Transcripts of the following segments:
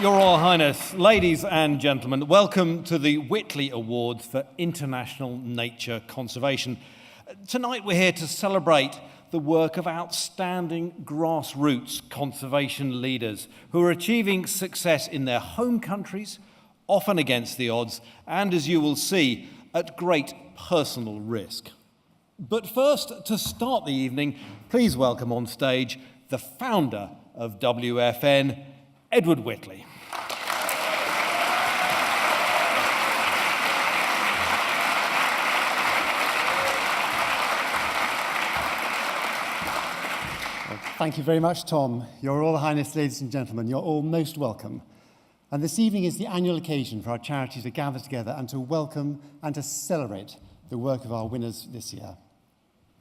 Your Royal Highness, ladies and gentlemen, welcome to the Whitley Awards for International Nature Conservation. Tonight we're here to celebrate the work of outstanding grassroots conservation leaders who are achieving success in their home countries, often against the odds, and as you will see, at great personal risk. But first, to start the evening, please welcome on stage the founder of WFN, Edward Whitley. Thank you very much, Tom. Your Royal Highness, ladies and gentlemen, you're all most welcome. And this evening is the annual occasion for our charity to gather together and to welcome and to celebrate the work of our winners this year.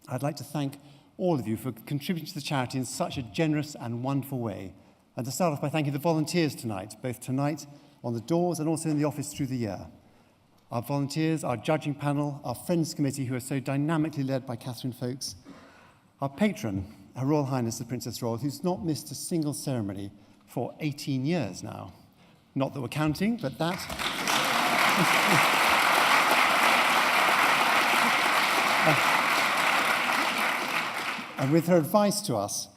I'd like to thank all of you for contributing to the charity in such a generous and wonderful way. And to start off by thanking the volunteers tonight, both tonight on the doors and also in the office through the year. Our volunteers, our judging panel, our Friends Committee, who are so dynamically led by Catherine Folkes, our patron, Her Royal Highness the Princess Royal, who's not missed a single ceremony for 18 years now. Not that we're counting, but that... And with her advice to us,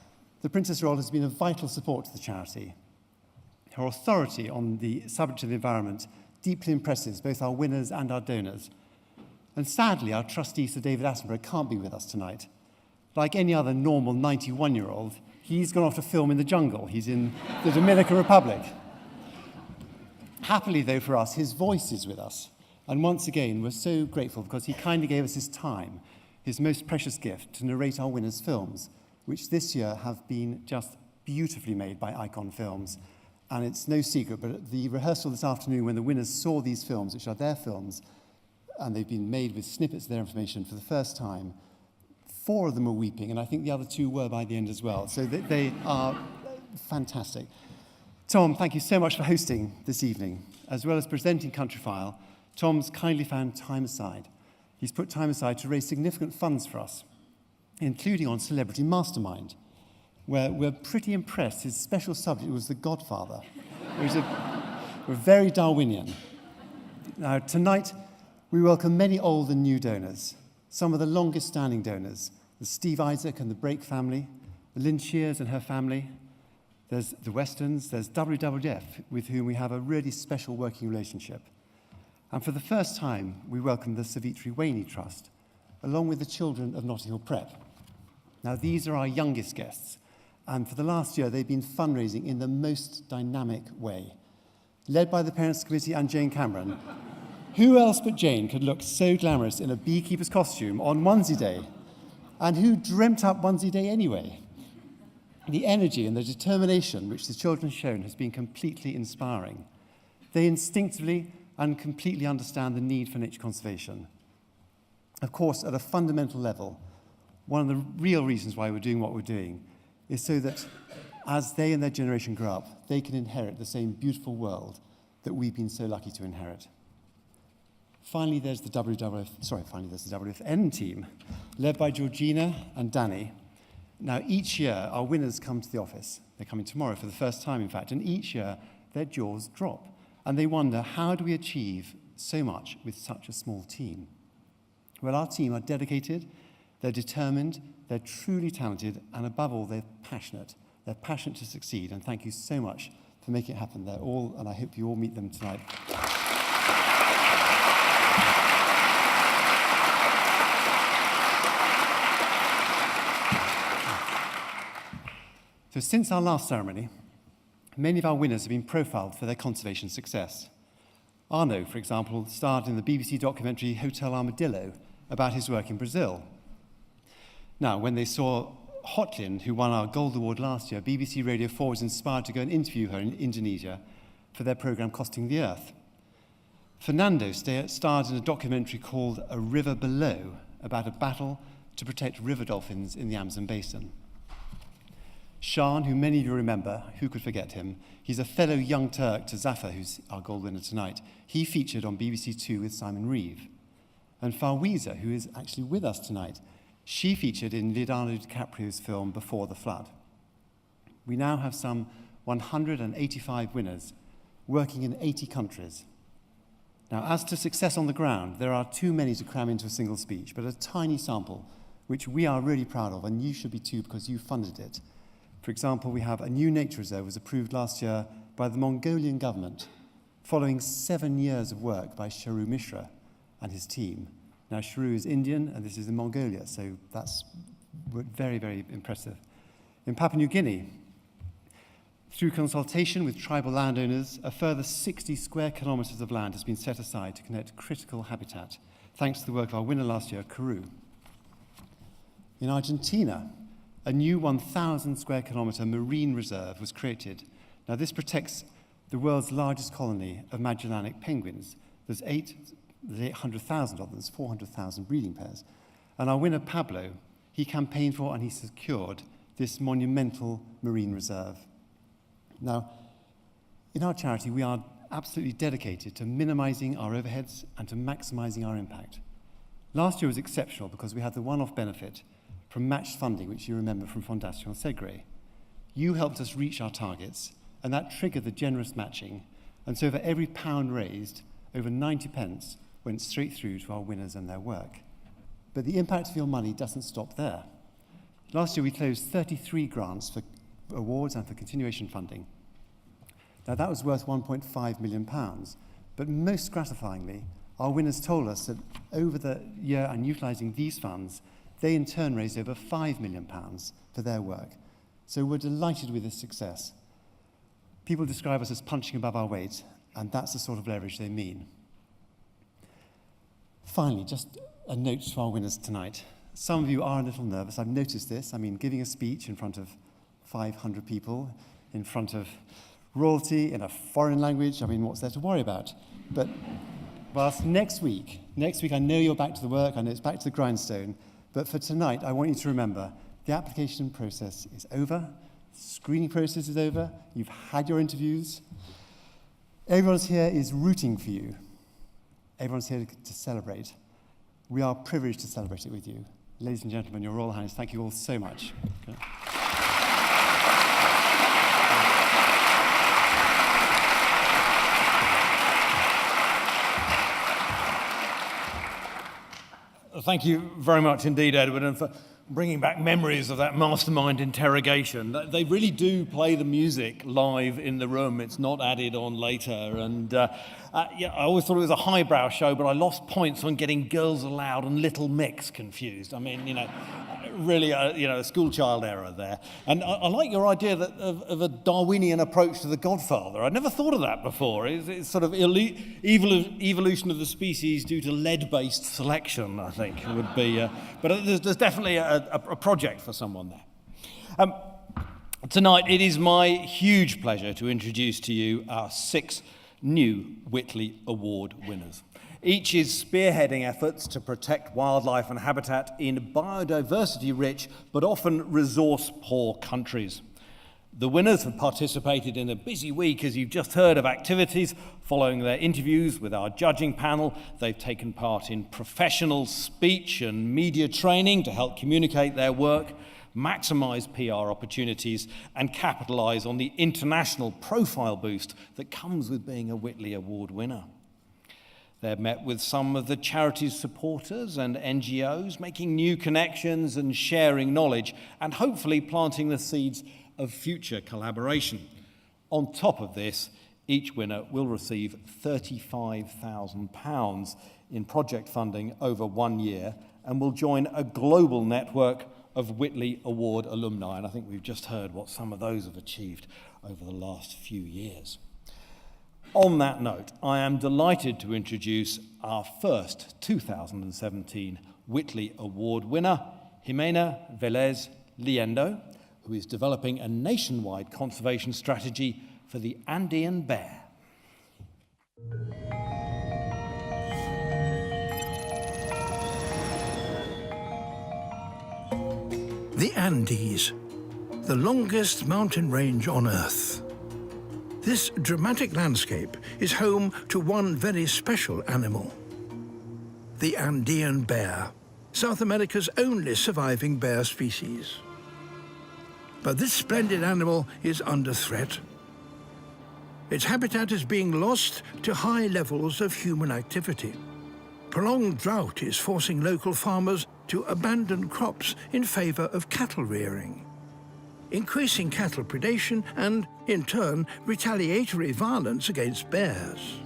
the Princess Royal has been a vital support to the charity. Her authority on the subject of the environment deeply impresses both our winners and our donors. And sadly, our trustee, Sir David Attenborough, can't be with us tonight. Like any other normal 91-year-old, he's gone off to film in the jungle. He's in the Dominican Republic. Happily, though, for us, his voice is with us. And once again, we're so grateful because he kindly gave us his time, his most precious gift, to narrate our winners' films, which this year have been just beautifully made by Icon Films. And it's no secret, but at the rehearsal this afternoon, when the winners saw these films, which are their films, and they've been made with snippets of their information for the first time, 4 of them were weeping, and I think the other 2 were by the end as well. So they are fantastic. Tom, thank you so much for hosting this evening. As well as presenting Countryfile, Tom's kindly found time aside. He's put time aside to raise significant funds for us, including on Celebrity Mastermind, where we're pretty impressed. His special subject was The Godfather. We're very Darwinian. Now, tonight, we welcome many old and new donors, some of the longest-standing donors, the Steve Isaac and the Brake family, the Lynn Shears and her family. There's the Westons, there's WWF, with whom we have a really special working relationship. And for the first time, we welcome the Savitri Waney Trust, along with the children of Notting Hill Prep. Now, these are our youngest guests, and for the last year, they've been fundraising in the most dynamic way. Led by the Parents' Committee and Jane Cameron, who else but Jane could look so glamorous in a beekeeper's costume on Onesie Day? And who dreamt up Onesie Day anyway? The energy and the determination which the children have shown has been completely inspiring. They instinctively and completely understand the need for nature conservation. Of course, at a fundamental level, one of the real reasons why we're doing what we're doing is so that as they and their generation grow up, they can inherit the same beautiful world that we've been so lucky to inherit. Finally, there's the WFN team, led by Georgina and Danny. Now, each year, our winners come to the office. They're coming tomorrow for the first time, in fact, and each year, their jaws drop. And they wonder, how do we achieve so much with such a small team? Well, our team are dedicated, they're determined, they're truly talented, and above all, they're passionate. They're passionate to succeed, and thank you so much for making it happen. They're all, and I hope you all meet them tonight. So since our last ceremony, many of our winners have been profiled for their conservation success. Arno, for example, starred in the BBC documentary Hotel Armadillo about his work in Brazil. Now, when they saw Hotlin, who won our Gold Award last year, BBC Radio 4 was inspired to go and interview her in Indonesia for their programme Costing the Earth. Fernando starred in a documentary called A River Below about a battle to protect river dolphins in the Amazon basin. Shan, who many of you remember, who could forget him? He's a fellow young Turk to Zafar, who's our gold winner tonight. He featured on BBC Two with Simon Reeve. And Farwiza, who is actually with us tonight, she featured in Leonardo DiCaprio's film Before the Flood. We now have some 185 winners working in 80 countries. Now, as to success on the ground, there are too many to cram into a single speech, but a tiny sample, which we are really proud of, and you should be too because you funded it. For example, we have a new nature reserve was approved last year by the Mongolian government, following 7 years of work by Sharu Mishra and his team. Now, Sharu is Indian, and this is in Mongolia, so that's very, very impressive. In Papua New Guinea, through consultation with tribal landowners, a further 60 square kilometres of land has been set aside to connect critical habitat, thanks to the work of our winner last year, Karoo. In Argentina, a new 1,000 square kilometre marine reserve was created. Now, this protects the world's largest colony of Magellanic penguins. There's 800,000 of them, there's 400,000 breeding pairs. And our winner, Pablo, he campaigned for and he secured this monumental marine reserve. Now, in our charity, we are absolutely dedicated to minimising our overheads and to maximising our impact. Last year was exceptional because we had the one-off benefit from matched funding, which you remember from Fondation Segre. You helped us reach our targets, and that triggered the generous matching. And so for every pound raised, over 90 pence went straight through to our winners and their work. But the impact of your money doesn't stop there. Last year we closed 33 grants for awards and for continuation funding. Now that was worth £1.5 million, but most gratifyingly, our winners told us that over the year and utilising these funds, they in turn raised over £5 million for their work. So we're delighted with this success. People describe us as punching above our weight, and that's the sort of leverage they mean. Finally, just a note to our winners tonight. Some of you are a little nervous. I've noticed this. I mean, giving a speech in front of 500 people, in front of royalty, in a foreign language, I mean, what's there to worry about? But whilst next week I know you're back to the work, I know it's back to the grindstone, but for tonight, I want you to remember the application process is over, the screening process is over, you've had your interviews. Everyone's here is rooting for you. Everyone's here to celebrate. We are privileged to celebrate it with you. Ladies and gentlemen, your Royal Highness, thank you all so much. Okay. Thank you very much indeed, Edward, and for bringing back memories of that mastermind interrogation. They really do play the music live in the room. It's not added on later. And I always thought it was a highbrow show, but I lost points on getting Girls Aloud and Little Mix confused. I mean, really, a schoolchild error there. And I like your idea of a Darwinian approach to The Godfather. I'd never thought of that before. It's sort of evolution of the species due to lead-based selection, I think, would be. But there's definitely a project for someone there. Tonight, it is my huge pleasure to introduce to you our 6 new Whitley Award winners. Each is spearheading efforts to protect wildlife and habitat in biodiversity-rich but often resource-poor countries. The winners have participated in a busy week, as you've just heard, of activities. Following their interviews with our judging panel, they've taken part in professional speech and media training to help communicate their work, maximise PR opportunities, and capitalise on the international profile boost that comes with being a Whitley Award winner. They've met with some of the charity's supporters and NGOs, making new connections and sharing knowledge, and hopefully planting the seeds of future collaboration. On top of this, each winner will receive £35,000 in project funding over 1 year and will join a global network of Whitley Award alumni. And I think we've just heard what some of those have achieved over the last few years. On that note, I am delighted to introduce our first 2017 Whitley Award winner, Jimena Velez Liendo, who is developing a nationwide conservation strategy for the Andean bear. The Andes, the longest mountain range on Earth. This dramatic landscape is home to one very special animal, the Andean bear, South America's only surviving bear species. But this splendid animal is under threat. Its habitat is being lost to high levels of human activity. Prolonged drought is forcing local farmers to abandon crops in favour of cattle rearing, increasing cattle predation and, in turn, retaliatory violence against bears.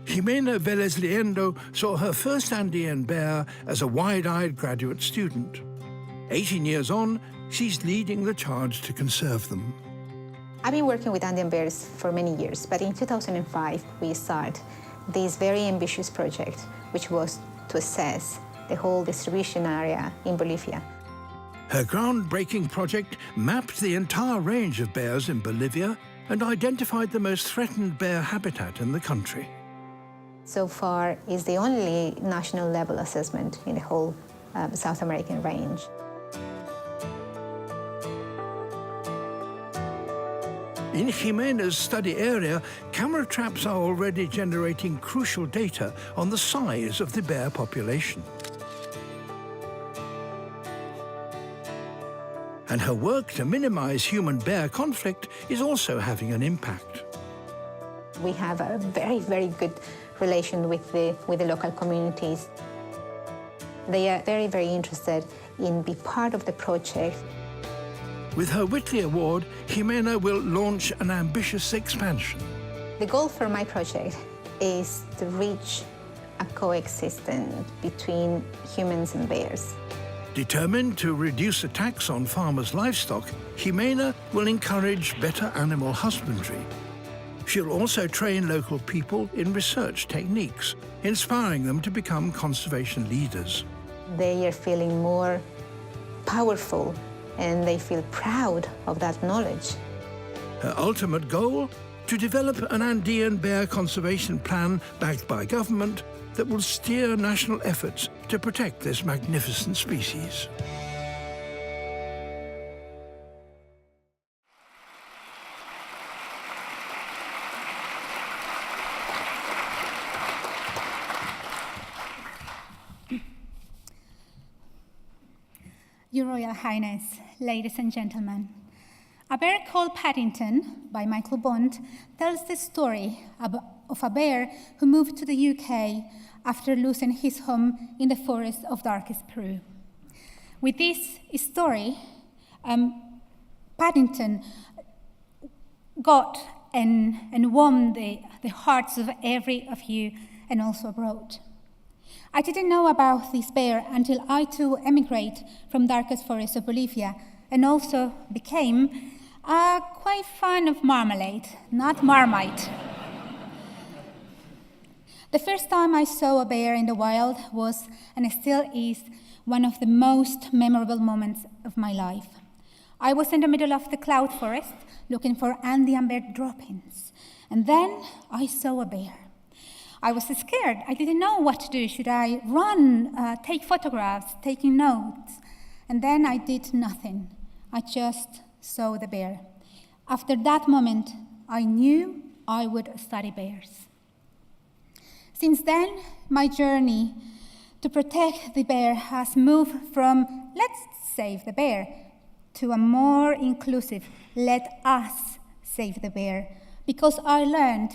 Jimena Velez-Liendo saw her first Andean bear as a wide-eyed graduate student. 18 years on, she's leading the charge to conserve them. I've been working with Andean bears for many years, but in 2005 we started this very ambitious project, which was to assess the whole distribution area in Bolivia. Her groundbreaking project mapped the entire range of bears in Bolivia and identified the most threatened bear habitat in the country. So far, it's the only national level assessment in the whole South American range. In Jimena's study area, camera traps are already generating crucial data on the size of the bear population. And her work to minimize human-bear conflict is also having an impact. We have a very, very good relation with the local communities. They are very, very interested in being part of the project. With her Whitley Award, Jimena will launch an ambitious expansion. The goal for my project is to reach a coexistence between humans and bears. Determined to reduce attacks on farmers' livestock, Jimena will encourage better animal husbandry. She'll also train local people in research techniques, inspiring them to become conservation leaders. They are feeling more powerful and they feel proud of that knowledge. Her ultimate goal? To develop an Andean bear conservation plan backed by government that will steer national efforts to protect this magnificent species. Your Royal Highness, ladies and gentlemen, A Bear Called Paddington by Michael Bond tells the story of a bear who moved to the UK after losing his home in the forest of darkest Peru. With this story, Paddington got and won the hearts of every of you and also abroad. I didn't know about this bear until I too emigrated from darkest forests of Bolivia and also became quite fond of marmalade, not Marmite. The first time I saw a bear in the wild was, and still is, one of the most memorable moments of my life. I was in the middle of the cloud forest looking for Andean bear droppings, and then I saw a bear. I was scared. I didn't know what to do. Should I run, take photographs, taking notes? And then I did nothing. I just saw the bear. After that moment, I knew I would study bears. Since then, my journey to protect the bear has moved from let's save the bear to a more inclusive let us save the bear, because I learned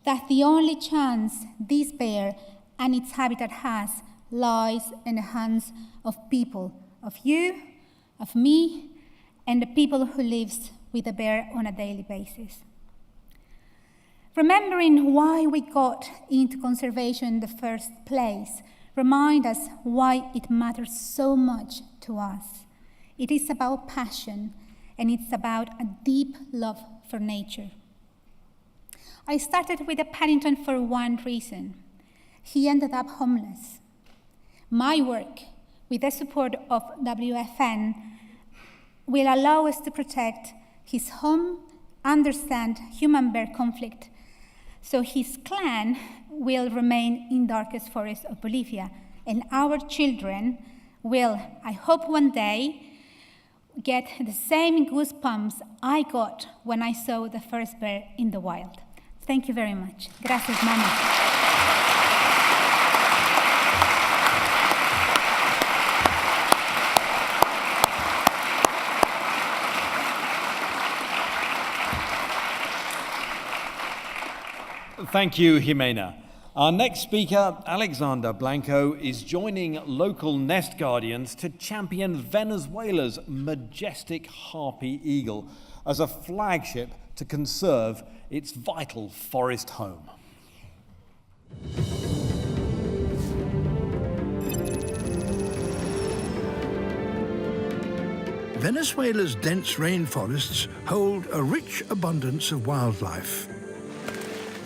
that the only chance this bear and its habitat has lies in the hands of people, of you, of me, and the people who live with the bear on a daily basis. Remembering why we got into conservation in the first place reminds us why it matters so much to us. It is about passion, and it's about a deep love for nature. I started with a Paddington for one reason. He ended up homeless. My work, with the support of WFN, will allow us to protect his home, understand human-bear conflict, so his clan will remain in darkest forests of Bolivia, and our children will, I hope one day, get the same goosebumps I got when I saw the first bear in the wild. Thank you very much. Gracias, Mama. Thank you, Jimena. Our next speaker, Alexander Blanco, is joining local nest guardians to champion Venezuela's majestic harpy eagle as a flagship to conserve its vital forest home. Venezuela's dense rainforests hold a rich abundance of wildlife.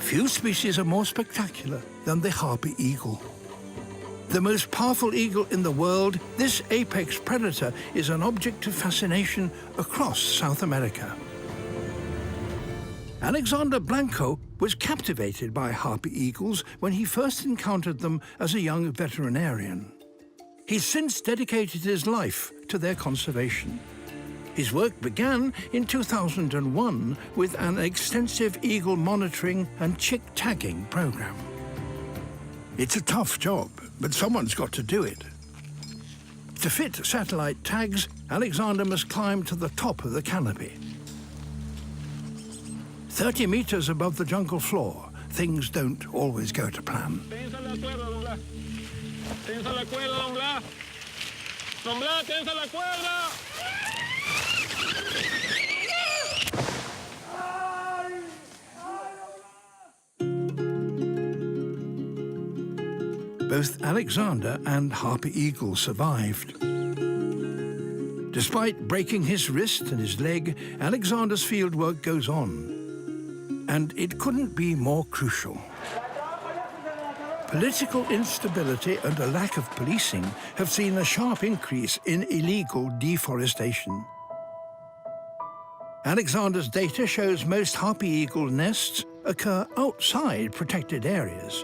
Few species are more spectacular than the harpy eagle. The most powerful eagle in the world, this apex predator is an object of fascination across South America. Alexander Blanco was captivated by harpy eagles when he first encountered them as a young veterinarian. He's since dedicated his life to their conservation. His work began in 2001 with an extensive eagle monitoring and chick tagging program. It's a tough job, but someone's got to do it. To fit satellite tags, Alexander must climb to the top of the canopy. 30 meters above the jungle floor, things don't always go to plan. Both Alexander and harpy eagle survived. Despite breaking his wrist and his leg, Alexander's fieldwork goes on. And it couldn't be more crucial. Political instability and a lack of policing have seen a sharp increase in illegal deforestation. Alexander's data shows most harpy eagle nests occur outside protected areas.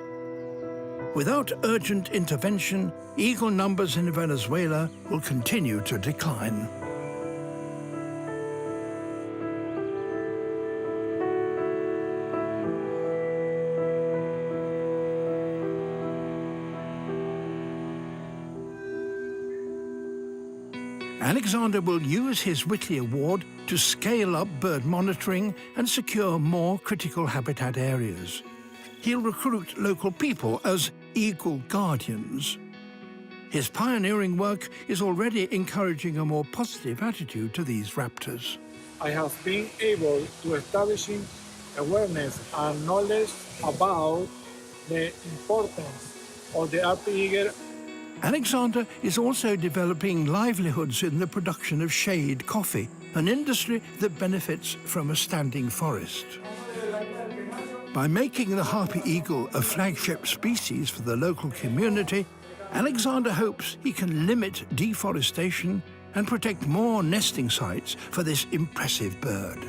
Without urgent intervention, eagle numbers in Venezuela will continue to decline. Alexander will use his Whitley Award to scale up bird monitoring and secure more critical habitat areas. He'll recruit local people as eagle guardians. His pioneering work is already encouraging a more positive attitude to these raptors. I have been able to establish awareness and knowledge about the importance of the harpy eagle. Alexander is also developing livelihoods in the production of shade coffee, an industry that benefits from a standing forest. By making the harpy eagle a flagship species for the local community, Alexander hopes he can limit deforestation and protect more nesting sites for this impressive bird.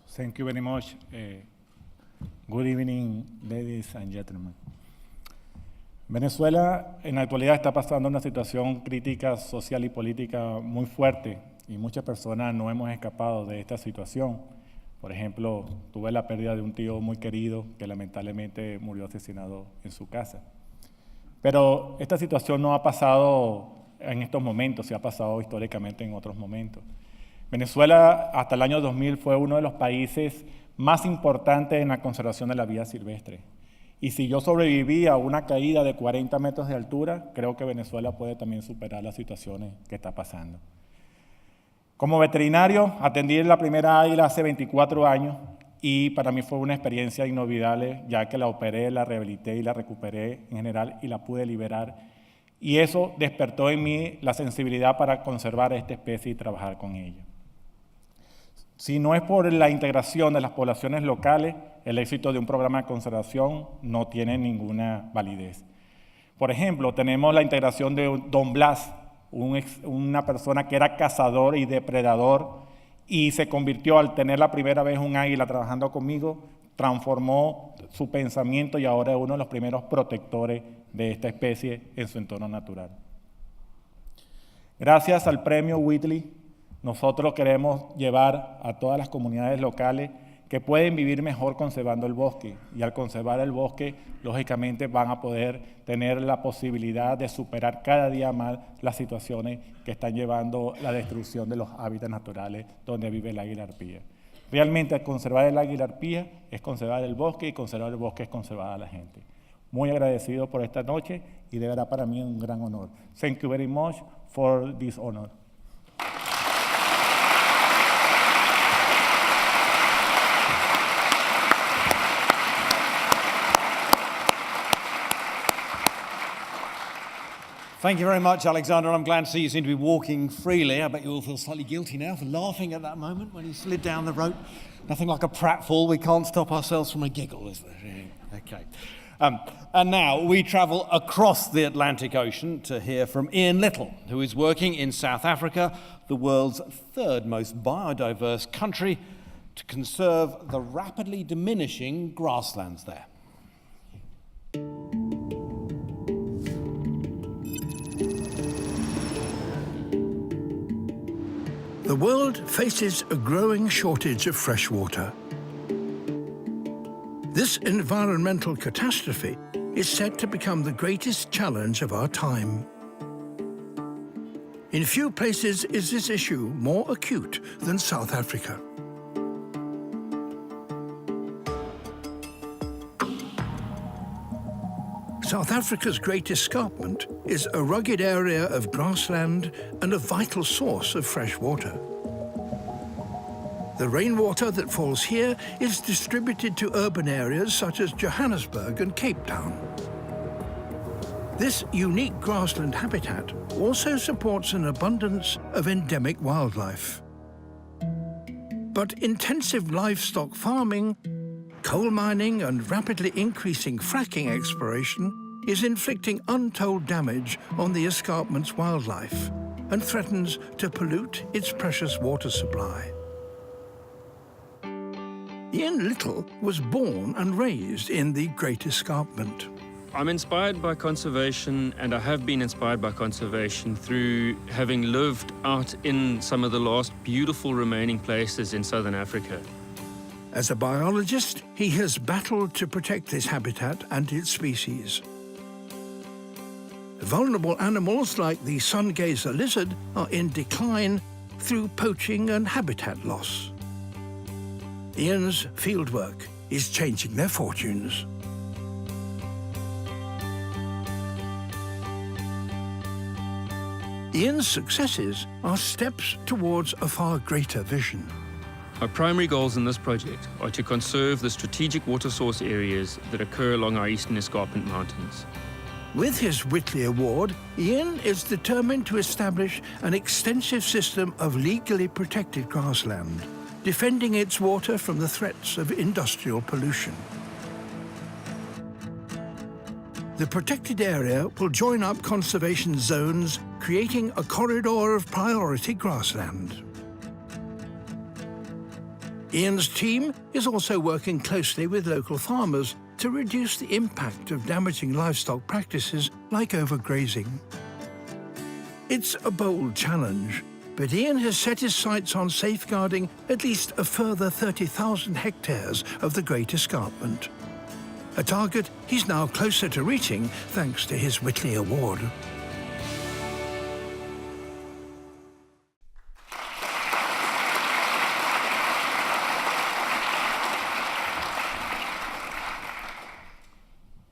Thank you very much. Good evening, ladies and gentlemen. Venezuela en la actualidad está pasando una situación crítica social y política muy fuerte y muchas personas no hemos escapado de esta situación. Por ejemplo, tuve la pérdida de un tío muy querido que lamentablemente murió asesinado en su casa. Pero esta situación no ha pasado en estos momentos, se ha pasado históricamente en otros momentos. Venezuela hasta el año 2000 fue uno de los países más importantes en la conservación de la vida silvestre. Y si yo sobreviví a una caída de 40 metros de altura, creo que Venezuela puede también superar las situaciones que está pasando. Como veterinario, atendí la primera águila hace 24 años y para mí fue una experiencia inolvidable, ya que la operé, la rehabilité y la recuperé en general y la pude liberar. Y eso despertó en mí la sensibilidad para conservar esta especie y trabajar con ella. Si no es por la integración de las poblaciones locales, el éxito de un programa de conservación no tiene ninguna validez. Por ejemplo, tenemos la integración de Don Blas, una persona que era cazador y depredador y se convirtió al tener la primera vez un águila trabajando conmigo, transformó su pensamiento y ahora es uno de los primeros protectores de esta especie en su entorno natural. Gracias al premio Whitley, nosotros queremos llevar a todas las comunidades locales que pueden vivir mejor conservando el bosque. Y al conservar el bosque, lógicamente van a poder tener la posibilidad de superar cada día más las situaciones que están llevando la destrucción de los hábitats naturales donde vive el águila arpía. Realmente conservar el águila arpía es conservar el bosque, y conservar el bosque es conservar a la gente. Muy agradecido por esta noche y de verdad para mí es un gran honor. Thank you very much for this honor. Thank you very much, Alexander. I'm glad to see you seem to be walking freely. I bet you all feel slightly guilty now for laughing at that moment when you slid down the rope. Nothing like a pratfall. We can't stop ourselves from a giggle, is there? Okay. And now we travel across the Atlantic Ocean to hear from Ian Little, who is working in South Africa, the world's third most biodiverse country, to conserve the rapidly diminishing grasslands there. The world faces a growing shortage of fresh water. This environmental catastrophe is set to become the greatest challenge of our time. In few places is this issue more acute than South Africa. South Africa's Great Escarpment is a rugged area of grassland and a vital source of fresh water. The rainwater that falls here is distributed to urban areas such as Johannesburg and Cape Town. This unique grassland habitat also supports an abundance of endemic wildlife. But intensive livestock farming, coal mining and rapidly increasing fracking exploration is inflicting untold damage on the escarpment's wildlife and threatens to pollute its precious water supply. Ian Little was born and raised in the Great Escarpment. I'm inspired by conservation, and I have been inspired by conservation through having lived out in some of the last beautiful remaining places in southern Africa. As a biologist, he has battled to protect this habitat and its species. Vulnerable animals like the sun-gazer lizard are in decline through poaching and habitat loss. Ian's fieldwork is changing their fortunes. Ian's successes are steps towards a far greater vision. Our primary goals in this project are to conserve the strategic water source areas that occur along our eastern escarpment mountains. With his Whitley Award, Ian is determined to establish an extensive system of legally protected grassland, defending its water from the threats of industrial pollution. The protected area will join up conservation zones, creating a corridor of priority grassland. Ian's team is also working closely with local farmers to reduce the impact of damaging livestock practices like overgrazing. It's a bold challenge, but Ian has set his sights on safeguarding at least a further 30,000 hectares of the Great Escarpment, a target he's now closer to reaching thanks to his Whitley Award.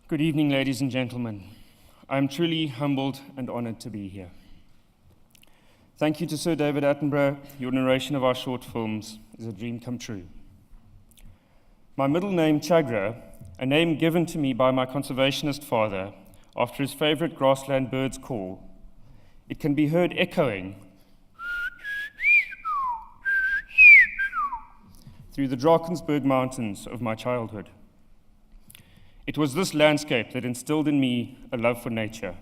Good evening, ladies and gentlemen. I'm truly humbled and honored to be here. Thank you to Sir David Attenborough. Your narration of our short films is a dream come true. My middle name, Chagra, a name given to me by my conservationist father after his favorite grassland bird's call. It can be heard echoing through the Drakensberg Mountains of my childhood. It was this landscape that instilled in me a love for nature.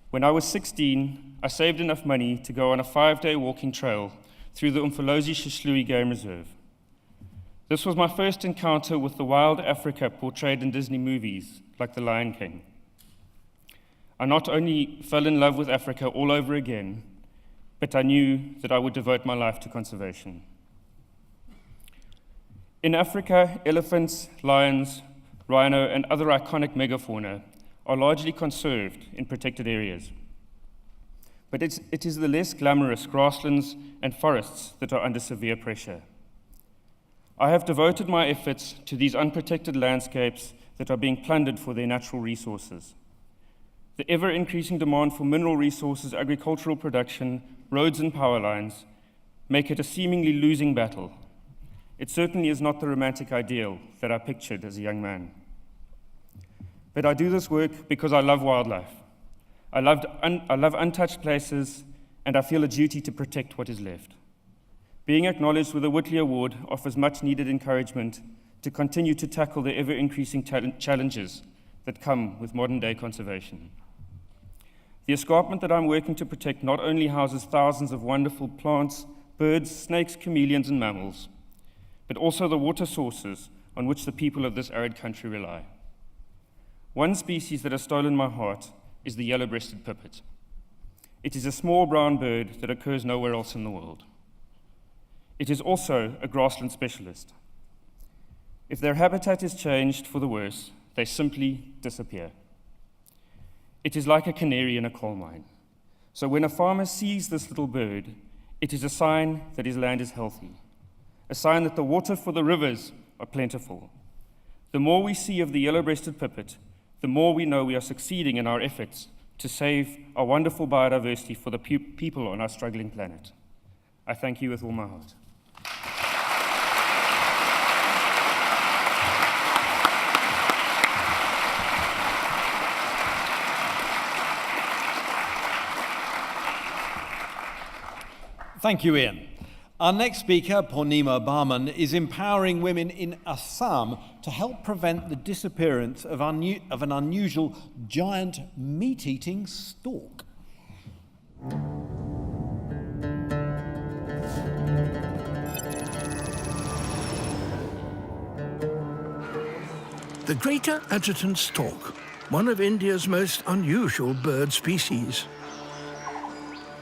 When I was 16, I saved enough money to go on a 5-day walking trail through the Umfolozi Shishlui Game Reserve. This was my first encounter with the wild Africa portrayed in Disney movies, like The Lion King. I not only fell in love with Africa all over again, but I knew that I would devote my life to conservation. In Africa, elephants, lions, rhino, and other iconic megafauna are largely conserved in protected areas. But it is the less glamorous grasslands and forests that are under severe pressure. I have devoted my efforts to these unprotected landscapes that are being plundered for their natural resources. The ever-increasing demand for mineral resources, agricultural production, roads and power lines make it a seemingly losing battle. It certainly is not the romantic ideal that I pictured as a young man. But I do this work because I love wildlife. I love untouched places, and I feel a duty to protect what is left. Being acknowledged with a Whitley Award offers much-needed encouragement to continue to tackle the ever-increasing challenges that come with modern-day conservation. The escarpment that I'm working to protect not only houses thousands of wonderful plants, birds, snakes, chameleons, and mammals, but also the water sources on which the people of this arid country rely. One species that has stolen my heart is the yellow-breasted pipit. It is a small brown bird that occurs nowhere else in the world. It is also a grassland specialist. If their habitat is changed for the worse, they simply disappear. It is like a canary in a coal mine. So when a farmer sees this little bird, it is a sign that his land is healthy, a sign that the water for the rivers are plentiful. The more we see of the yellow-breasted pipit, the more we know we are succeeding in our efforts to save our wonderful biodiversity for the people on our struggling planet. I thank you with all my heart. Thank you, Ian. Our next speaker, Purnima Barman, is empowering women in Assam to help prevent the disappearance of an unusual giant meat-eating stork. The greater adjutant stork, one of India's most unusual bird species.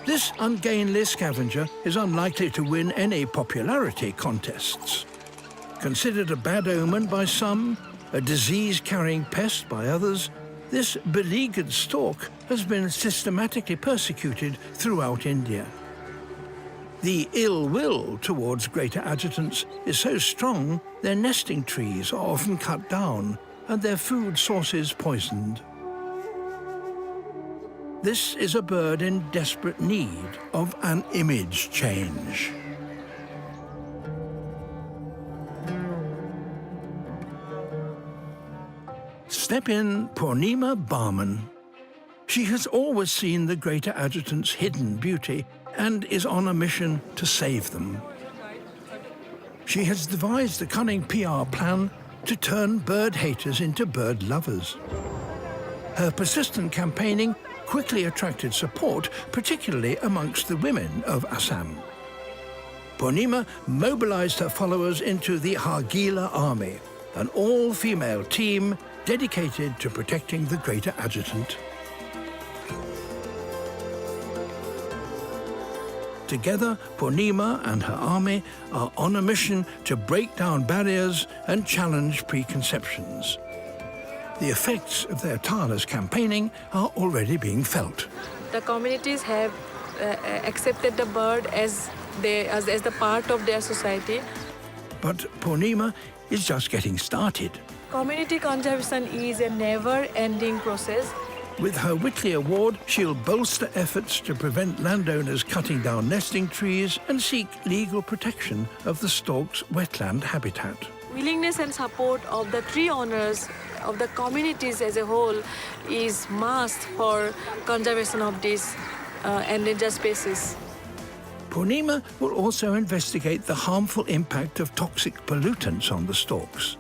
This ungainly scavenger is unlikely to win any popularity contests. Considered a bad omen by some, a disease-carrying pest by others, this beleaguered stork has been systematically persecuted throughout India. The ill will towards greater adjutants is so strong, their nesting trees are often cut down and their food sources poisoned. This is a bird in desperate need of an image change. Step in Purnima Barman. She has always seen the greater adjutant's hidden beauty and is on a mission to save them. She has devised a cunning PR plan to turn bird haters into bird lovers. Her persistent campaigning quickly attracted support, particularly amongst the women of Assam. Purnima mobilized her followers into the Hargila Army, an all-female team dedicated to protecting the greater adjutant. Together, Purnima and her army are on a mission to break down barriers and challenge preconceptions. The effects of their tireless campaigning are already being felt. The communities have accepted the bird as the part of their society. But Purnima is just getting started. Community conservation is a never-ending process. With her Whitley Award, she'll bolster efforts to prevent landowners cutting down nesting trees and seek legal protection of the stork's wetland habitat. Willingness and support of the tree owners, of the communities as a whole, is must for conservation of these endangered species. Purnima will also investigate the harmful impact of toxic pollutants on the storks,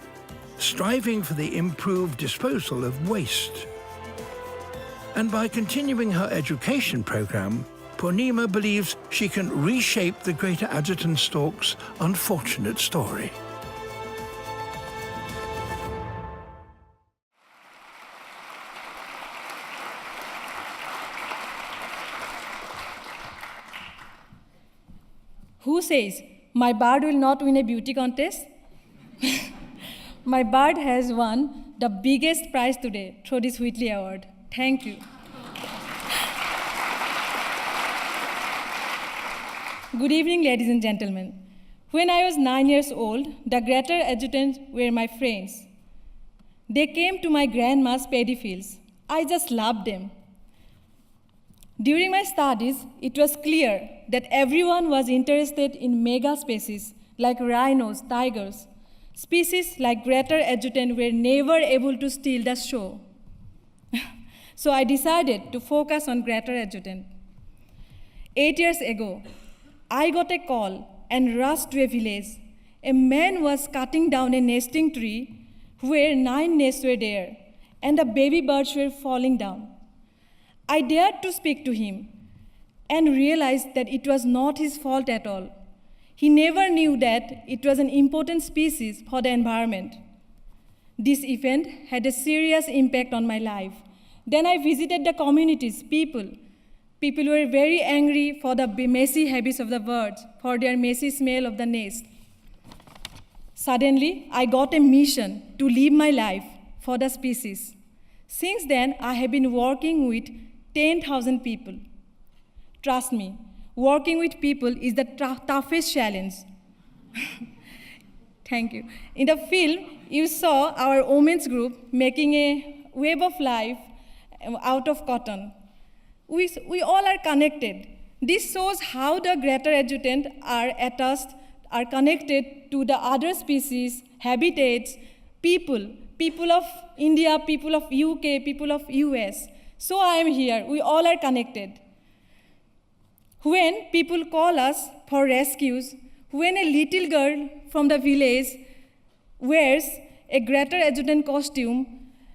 striving for the improved disposal of waste. And by continuing her education program, Purnima believes she can reshape the greater adjutant stork's unfortunate story. Who says my bird will not win a beauty contest? My bird has won the biggest prize today through this Whitley Award. Thank you. Good evening, ladies and gentlemen. When I was 9 years old, the greater adjutants were my friends. They came to my grandma's paddy fields. I just loved them. During my studies, it was clear that everyone was interested in mega species like rhinos, tigers. Species like greater adjutant were never able to steal the show. So I decided to focus on greater adjutant. 8 years ago, I got a call and rushed to a village. A man was cutting down a nesting tree where 9 nests were there, and the baby birds were falling down. I dared to speak to him and realized that it was not his fault at all. He never knew that it was an important species for the environment. This event had a serious impact on my life. Then I visited the communities, people. People were very angry for the messy habits of the birds, for their messy smell of the nest. Suddenly, I got a mission to live my life for the species. Since then, I have been working with 10,000 people. Trust me, working with people is the toughest challenge. Thank you. In the film, you saw our women's group making a web of life out of cotton. We all are connected. This shows how the greater adjutant are attached, are connected to the other species, habitats, people of India, people of UK, people of US. So I am here. We all are connected. When people call us for rescues, when a little girl from the village wears a greater adjutant costume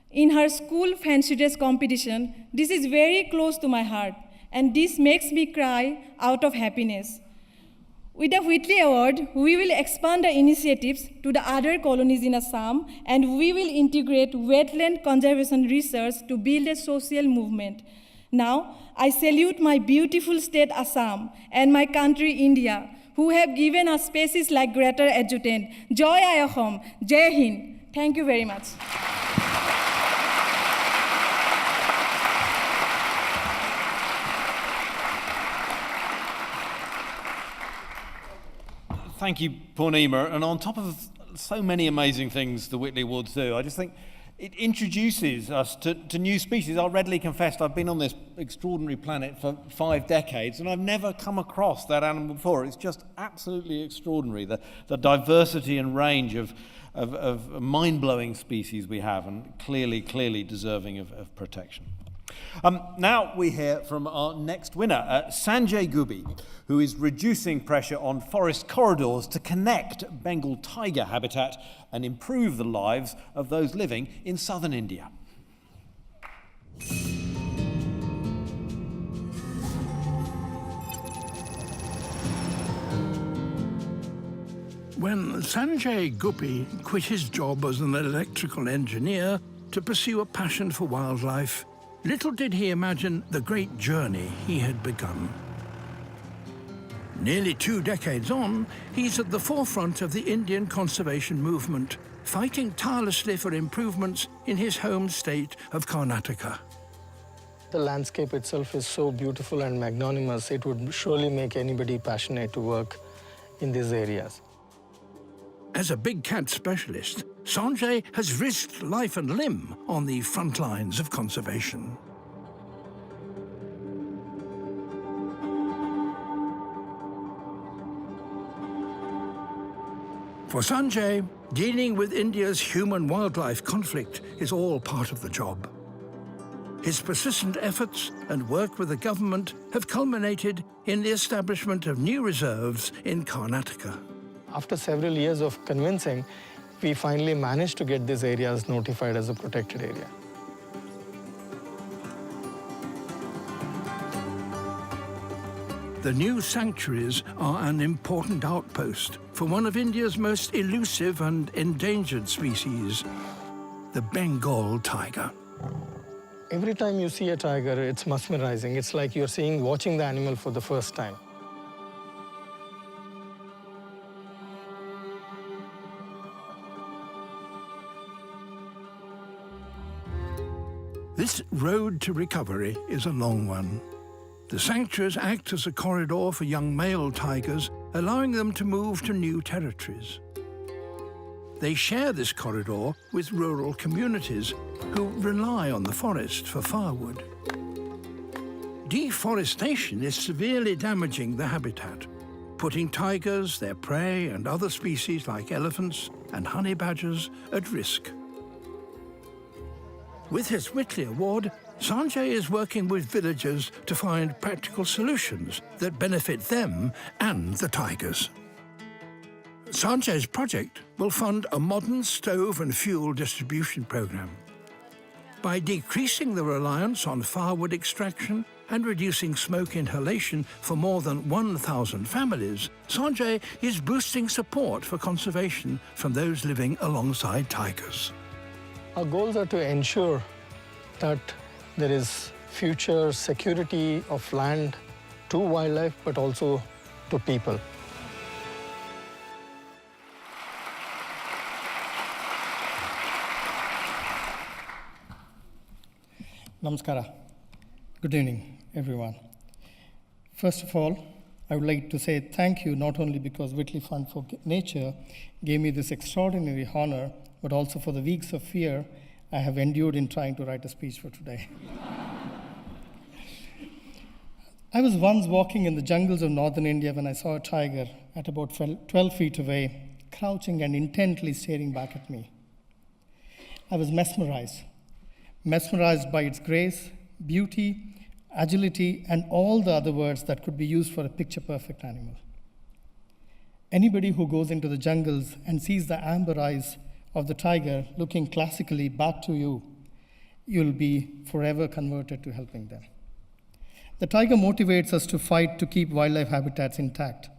in her school fancy dress competition, this is very close to my heart, and this makes me cry out of happiness. With the Whitley Award, we will expand the initiatives to the other colonies in Assam, and we will integrate wetland conservation research to build a social movement. Now, I salute my beautiful state Assam and my country India, who have given us species like greater adjutant. Joy Ayahom, Jai Hind. Thank you very much. Thank you, Purnima. And on top of so many amazing things the Whitley Awards do, I just think it introduces us to new species. I'll readily confess I've been on this extraordinary planet for 5 decades and I've never come across that animal before. It's just absolutely extraordinary, the diversity and range of mind-blowing species we have, and clearly deserving of protection. Now we hear from our next winner, Sanjay Gubi, who is reducing pressure on forest corridors to connect Bengal tiger habitat and improve the lives of those living in southern India. When Sanjay Gupi quit his job as an electrical engineer to pursue a passion for wildlife, little did he imagine the great journey he had begun. Nearly 2 decades on, he's at the forefront of the Indian conservation movement, fighting tirelessly for improvements in his home state of Karnataka. The landscape itself is so beautiful and magnanimous, it would surely make anybody passionate to work in these areas. As a big cat specialist, Sanjay has risked life and limb on the front lines of conservation. For Sanjay, dealing with India's human-wildlife conflict is all part of the job. His persistent efforts and work with the government have culminated in the establishment of new reserves in Karnataka. After several years of convincing, we finally managed to get these areas notified as a protected area. The new sanctuaries are an important outpost for one of India's most elusive and endangered species, the Bengal tiger. Every time you see a tiger, it's mesmerizing. It's like you're watching the animal for the first time. This road to recovery is a long one. The sanctuaries act as a corridor for young male tigers, allowing them to move to new territories. They share this corridor with rural communities who rely on the forest for firewood. Deforestation is severely damaging the habitat, putting tigers, their prey, and other species like elephants and honey badgers at risk. With his Whitley Award, Sanjay is working with villagers to find practical solutions that benefit them and the tigers. Sanjay's project will fund a modern stove and fuel distribution program. By decreasing the reliance on firewood extraction and reducing smoke inhalation for more than 1,000 families, Sanjay is boosting support for conservation from those living alongside tigers. Our goals are to ensure that there is future security of land to wildlife, but also to people. Namaskara. Good evening, everyone. First of all, I would like to say thank you not only because Whitley Fund for Nature gave me this extraordinary honor, but also for the weeks of fear I have endured in trying to write a speech for today. I was once walking in the jungles of northern India when I saw a tiger at about 12 feet away, crouching and intently staring back at me. I was mesmerized by its grace, beauty, agility, and all the other words that could be used for a picture-perfect animal. Anybody who goes into the jungles and sees the amber eyes of the tiger looking classically back to you, you'll be forever converted to helping them. The tiger motivates us to fight to keep wildlife habitats intact.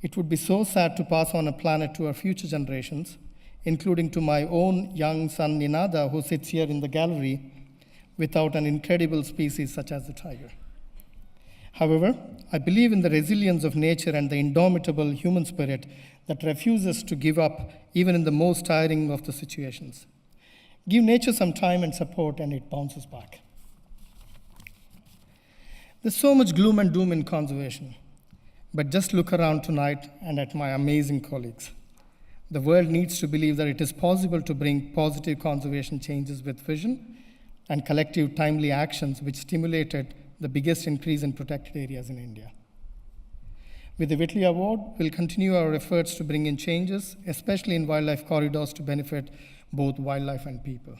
It would be so sad to pass on a planet to our future generations, including to my own young son Ninada, who sits here in the gallery, without an incredible species such as the tiger. However, I believe in the resilience of nature and the indomitable human spirit that refuses to give up even in the most tiring of the situations. Give nature some time and support and it bounces back. There's so much gloom and doom in conservation, but just look around tonight and at my amazing colleagues. The world needs to believe that it is possible to bring positive conservation changes with vision and collective timely actions which stimulated the biggest increase in protected areas in India. With the Whitley Award, we'll continue our efforts to bring in changes, especially in wildlife corridors to benefit both wildlife and people.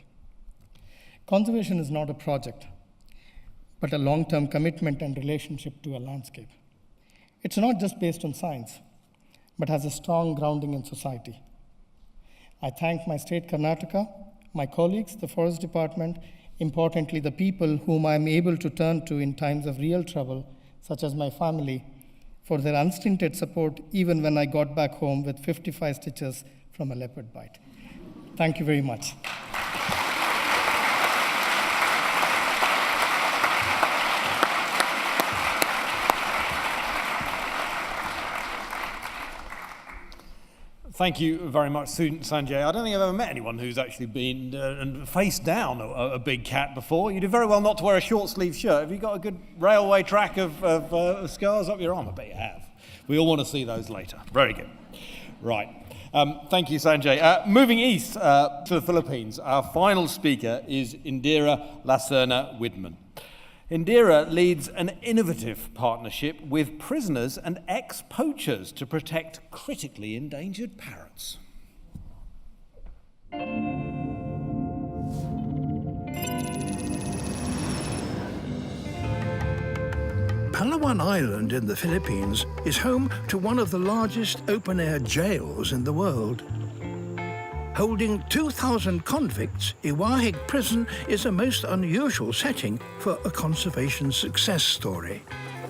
Conservation is not a project, but a long-term commitment and relationship to a landscape. It's not just based on science, but has a strong grounding in society. I thank my state Karnataka, my colleagues, the Forest Department, importantly the people whom I am able to turn to in times of real trouble, such as my family, for their unstinted support even when I got back home with 55 stitches from a leopard bite. Thank you very much. Thank you very much, Sanjay. I don't think I've ever met anyone who's actually been and faced down a big cat before. You do very well not to wear a short-sleeve shirt. Have you got a good railway track of scars up your arm? I bet you have. We all want to see those later. Very good. Right. Thank you, Sanjay. Moving east to the Philippines, our final speaker is Indira Lacerna Widman. Indira leads an innovative partnership with prisoners and ex-poachers to protect critically endangered parrots. Palawan Island in the Philippines is home to one of the largest open-air jails in the world. Holding 2,000 convicts, Iwahig Prison is a most unusual setting for a conservation success story.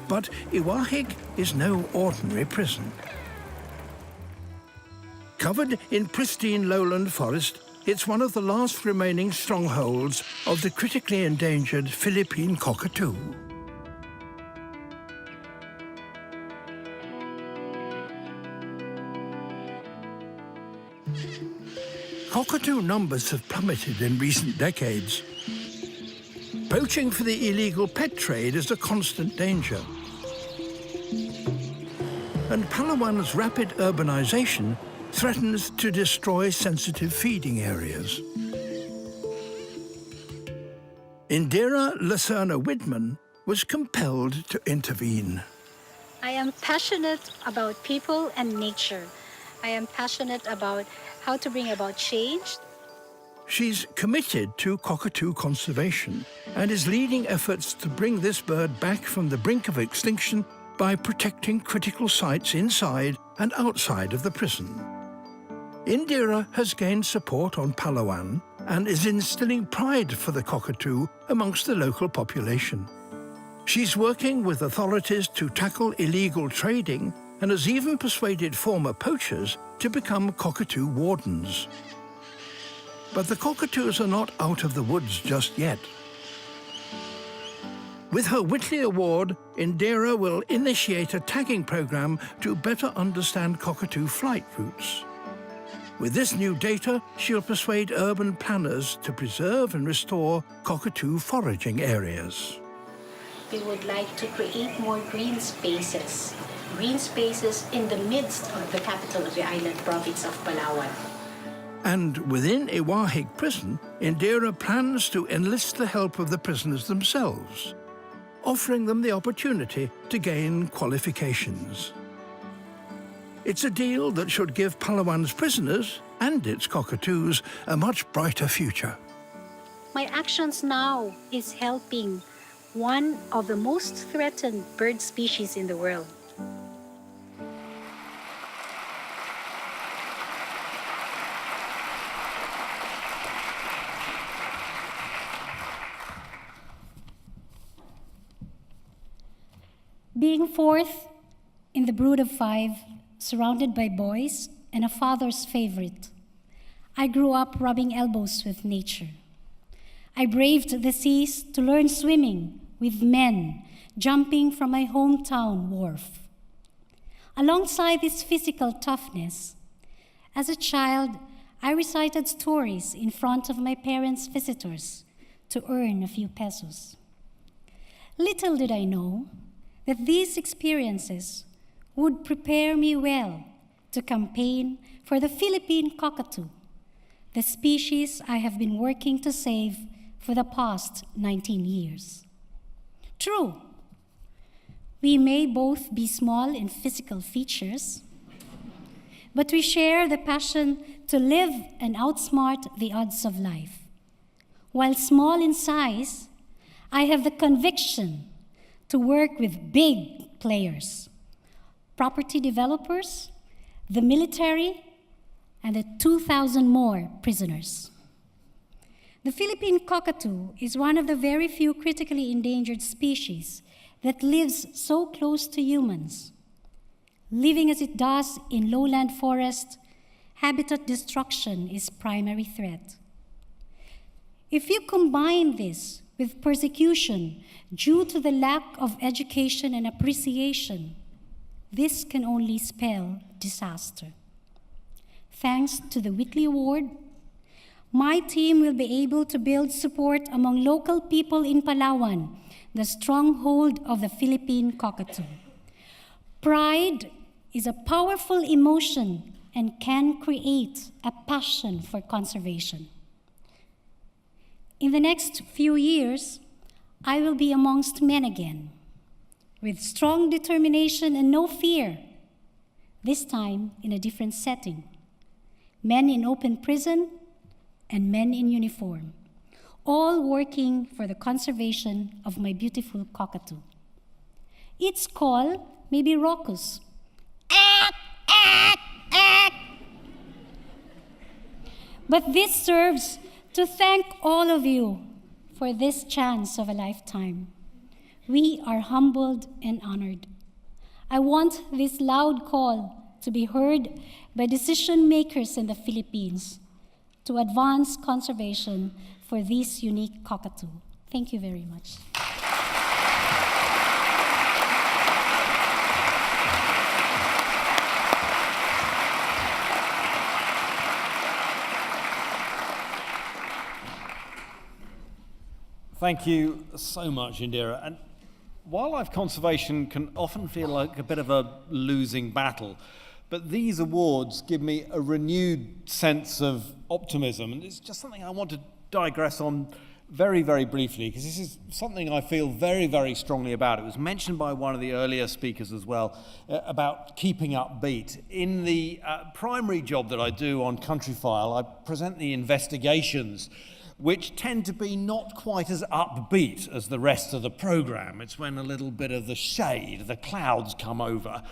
But Iwahig is no ordinary prison. Covered in pristine lowland forest, it's one of the last remaining strongholds of the critically endangered Philippine cockatoo. Cockatoo numbers have plummeted in recent decades. Poaching for the illegal pet trade is a constant danger. And Palawan's rapid urbanization threatens to destroy sensitive feeding areas. Indira Lasana Widman was compelled to intervene. I am passionate about people and nature. I am passionate about how to bring about change. She's committed to cockatoo conservation and is leading efforts to bring this bird back from the brink of extinction by protecting critical sites inside and outside of the prison. Indira has gained support on Palawan and is instilling pride for the cockatoo amongst the local population. She's working with authorities to tackle illegal trading and has even persuaded former poachers to become cockatoo wardens. But the cockatoos are not out of the woods just yet. With her Whitley Award, Indira will initiate a tagging program to better understand cockatoo flight routes. With this new data, she'll persuade urban planners to preserve and restore cockatoo foraging areas. We would like to create more green spaces in the midst of the capital of the island province of Palawan. And within Iwahig Prison, Indira plans to enlist the help of the prisoners themselves, offering them the opportunity to gain qualifications. It's a deal that should give Palawan's prisoners and its cockatoos a much brighter future. My actions now is helping one of the most threatened bird species in the world. Being fourth in the brood of 5, surrounded by boys and a father's favorite, I grew up rubbing elbows with nature. I braved the seas to learn swimming with men jumping from my hometown wharf. Alongside this physical toughness, as a child, I recited stories in front of my parents' visitors to earn a few pesos. Little did I know that these experiences would prepare me well to campaign for the Philippine cockatoo, the species I have been working to save for the past 19 years. True, we may both be small in physical features, but we share the passion to live and outsmart the odds of life. While small in size, I have the conviction to work with big players, property developers, the military, and the 2,000 more prisoners. The Philippine cockatoo is one of the very few critically endangered species that lives so close to humans. Living as it does in lowland forest, habitat destruction is primary threat. If you combine this with persecution due to the lack of education and appreciation, this can only spell disaster. Thanks to the Whitley Award, my team will be able to build support among local people in Palawan, the stronghold of the Philippine cockatoo. Pride is a powerful emotion and can create a passion for conservation. In the next few years, I will be amongst men again, with strong determination and no fear, this time in a different setting. Men in open prison and men in uniform, all working for the conservation of my beautiful cockatoo. Its call may be raucous. But this serves to thank all of you for this chance of a lifetime. We are humbled and honored. I want this loud call to be heard by decision makers in the Philippines to advance conservation for this unique cockatoo. Thank you very much. Thank Thank you so much, Indira. And wildlife conservation can often feel like a bit of a losing battle, but these awards give me a renewed sense of optimism, and it's just something I want to digress on very, very briefly, because this is something I feel very, very strongly about. It was mentioned by one of the earlier speakers as well, about keeping upbeat. In the primary job that I do on Countryfile, I present the investigations, which tend to be not quite as upbeat as the rest of the programme. It's when a little bit of the shade, the clouds come over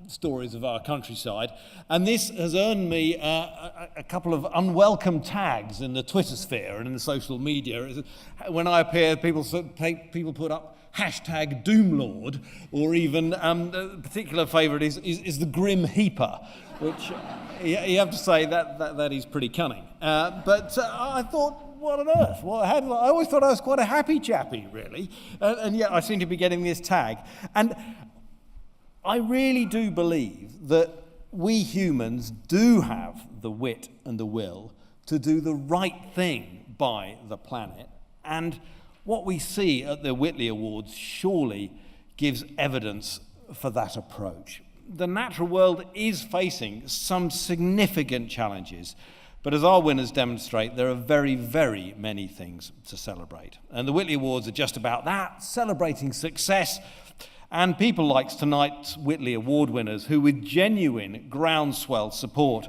stories of our countryside. And this has earned me a couple of unwelcome tags in the Twitter sphere and in the social media. When I appear, people put up hashtag Doomlord, or even a particular favourite is the Grim Heaper, which you have to say that is pretty cunning. But I thought, what on earth? I always thought I was quite a happy chappy, really, and yet I seem to be getting this tag. And I really do believe that we humans do have the wit and the will to do the right thing by the planet, and what we see at the Whitley Awards surely gives evidence for that approach. The natural world is facing some significant challenges, but as our winners demonstrate, there are very, very many things to celebrate. And the Whitley Awards are just about that, celebrating success, and people like tonight's Whitley Award winners, who with genuine groundswell support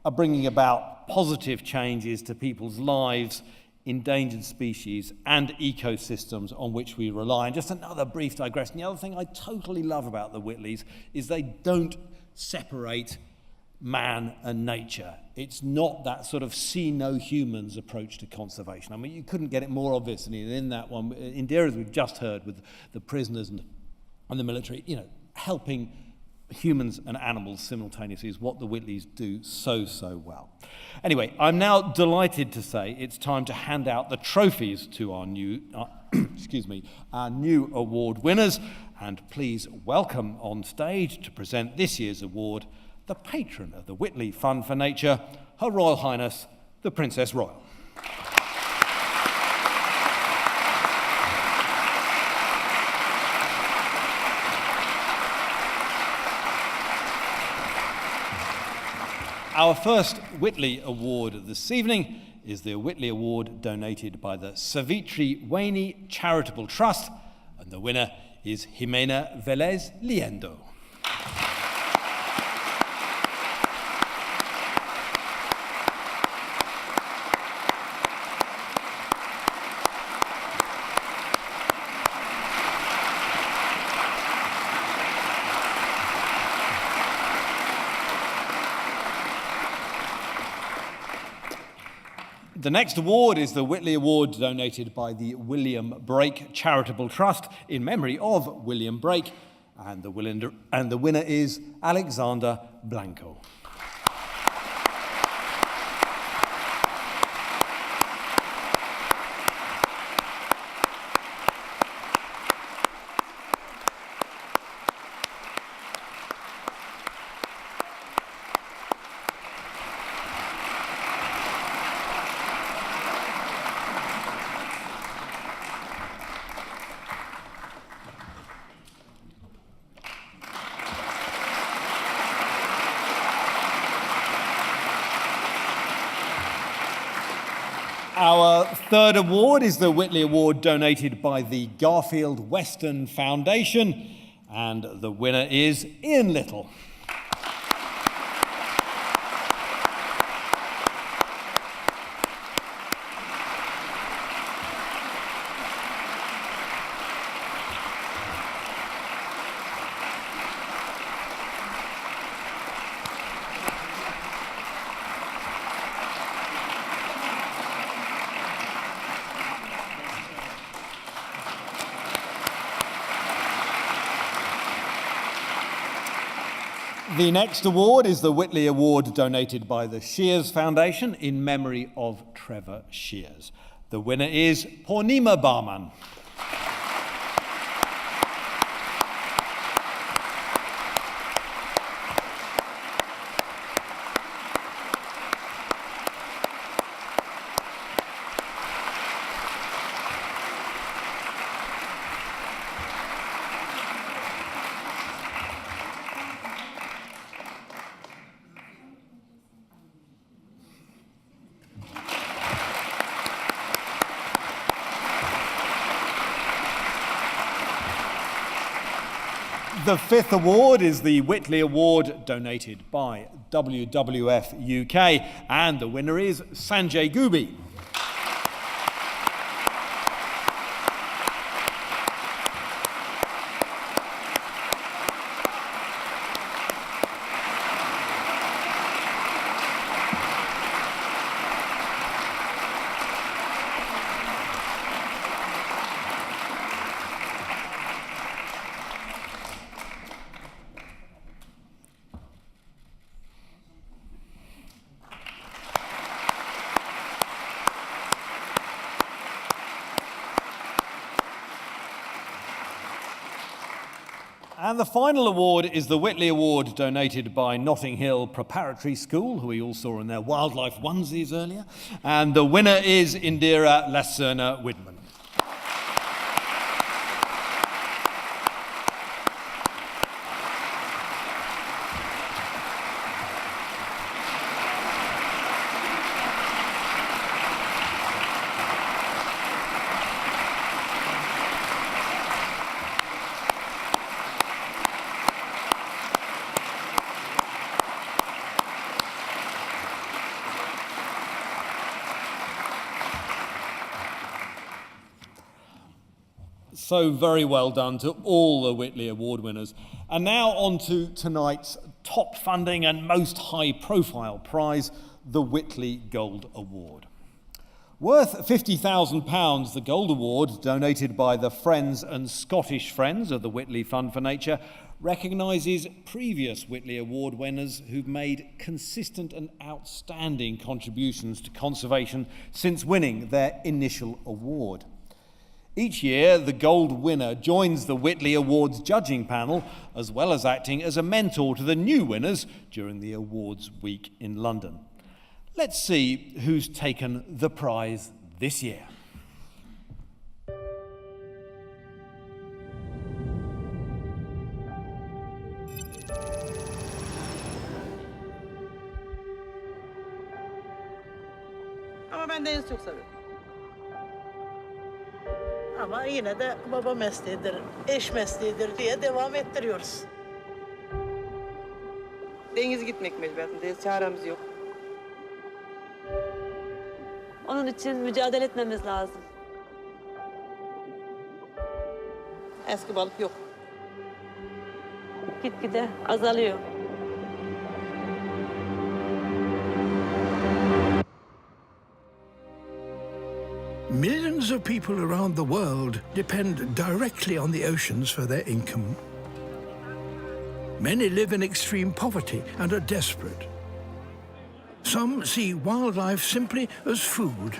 are bringing about positive changes to people's lives, endangered species and ecosystems on which we rely. And just another brief digression, the other thing I totally love about the Whitleys is they don't separate man and nature. It's not that sort of see no humans approach to conservation. I mean, you couldn't get it more obvious than in that one. Indira, as we've just heard, with the prisoners and the military, helping humans and animals simultaneously is what the Whitleys do so, so well. Anyway, I'm now delighted to say it's time to hand out the trophies to our new, our new award winners. And please welcome on stage to present this year's award, the patron of the Whitley Fund for Nature, Her Royal Highness, the Princess Royal. Our first Whitley Award this evening is the Whitley Award donated by the Savitri Waini Charitable Trust, and the winner is Jimena Velez Liendo. The next award is the Whitley Award donated by the William Brake Charitable Trust in memory of William Brake, and the winner is Alexander Blanco. Our third award is the Whitley Award donated by the Garfield Weston Foundation, and the winner is Ian Little. The next award is the Whitley Award donated by the Shears Foundation in memory of Trevor Shears. The winner is Purnima Barman. The fifth award is the Whitley Award, donated by WWF UK, and the winner is Sanjay Gooby. And the final award is the Whitley Award, donated by Notting Hill Preparatory School, who we all saw in their wildlife onesies earlier. And the winner is Indira Lacerna Widman. So very well done to all the Whitley Award winners. And now on to tonight's top funding and most high-profile prize, the Whitley Gold Award. Worth £50,000, the Gold Award, donated by the Friends and Scottish Friends of the Whitley Fund for Nature, recognises previous Whitley Award winners who've made consistent and outstanding contributions to conservation since winning their initial award. Each year, the gold winner joins the Whitley Awards judging panel, as well as acting as a mentor to the new winners during the awards week in London. Let's see who's taken the prize this year. Ama ben deniz çok seviyorum. Ama yine de baba mesleğidir, eş mesleğidir diye devam ettiriyoruz. Denize gitmek mecburiyetindeyiz, çaremiz yok. Onun için mücadele etmemiz lazım. Eski balık yok. Gitgide azalıyor. Millions of people around the world depend directly on the oceans for their income. Many live in extreme poverty and are desperate. Some see wildlife simply as food.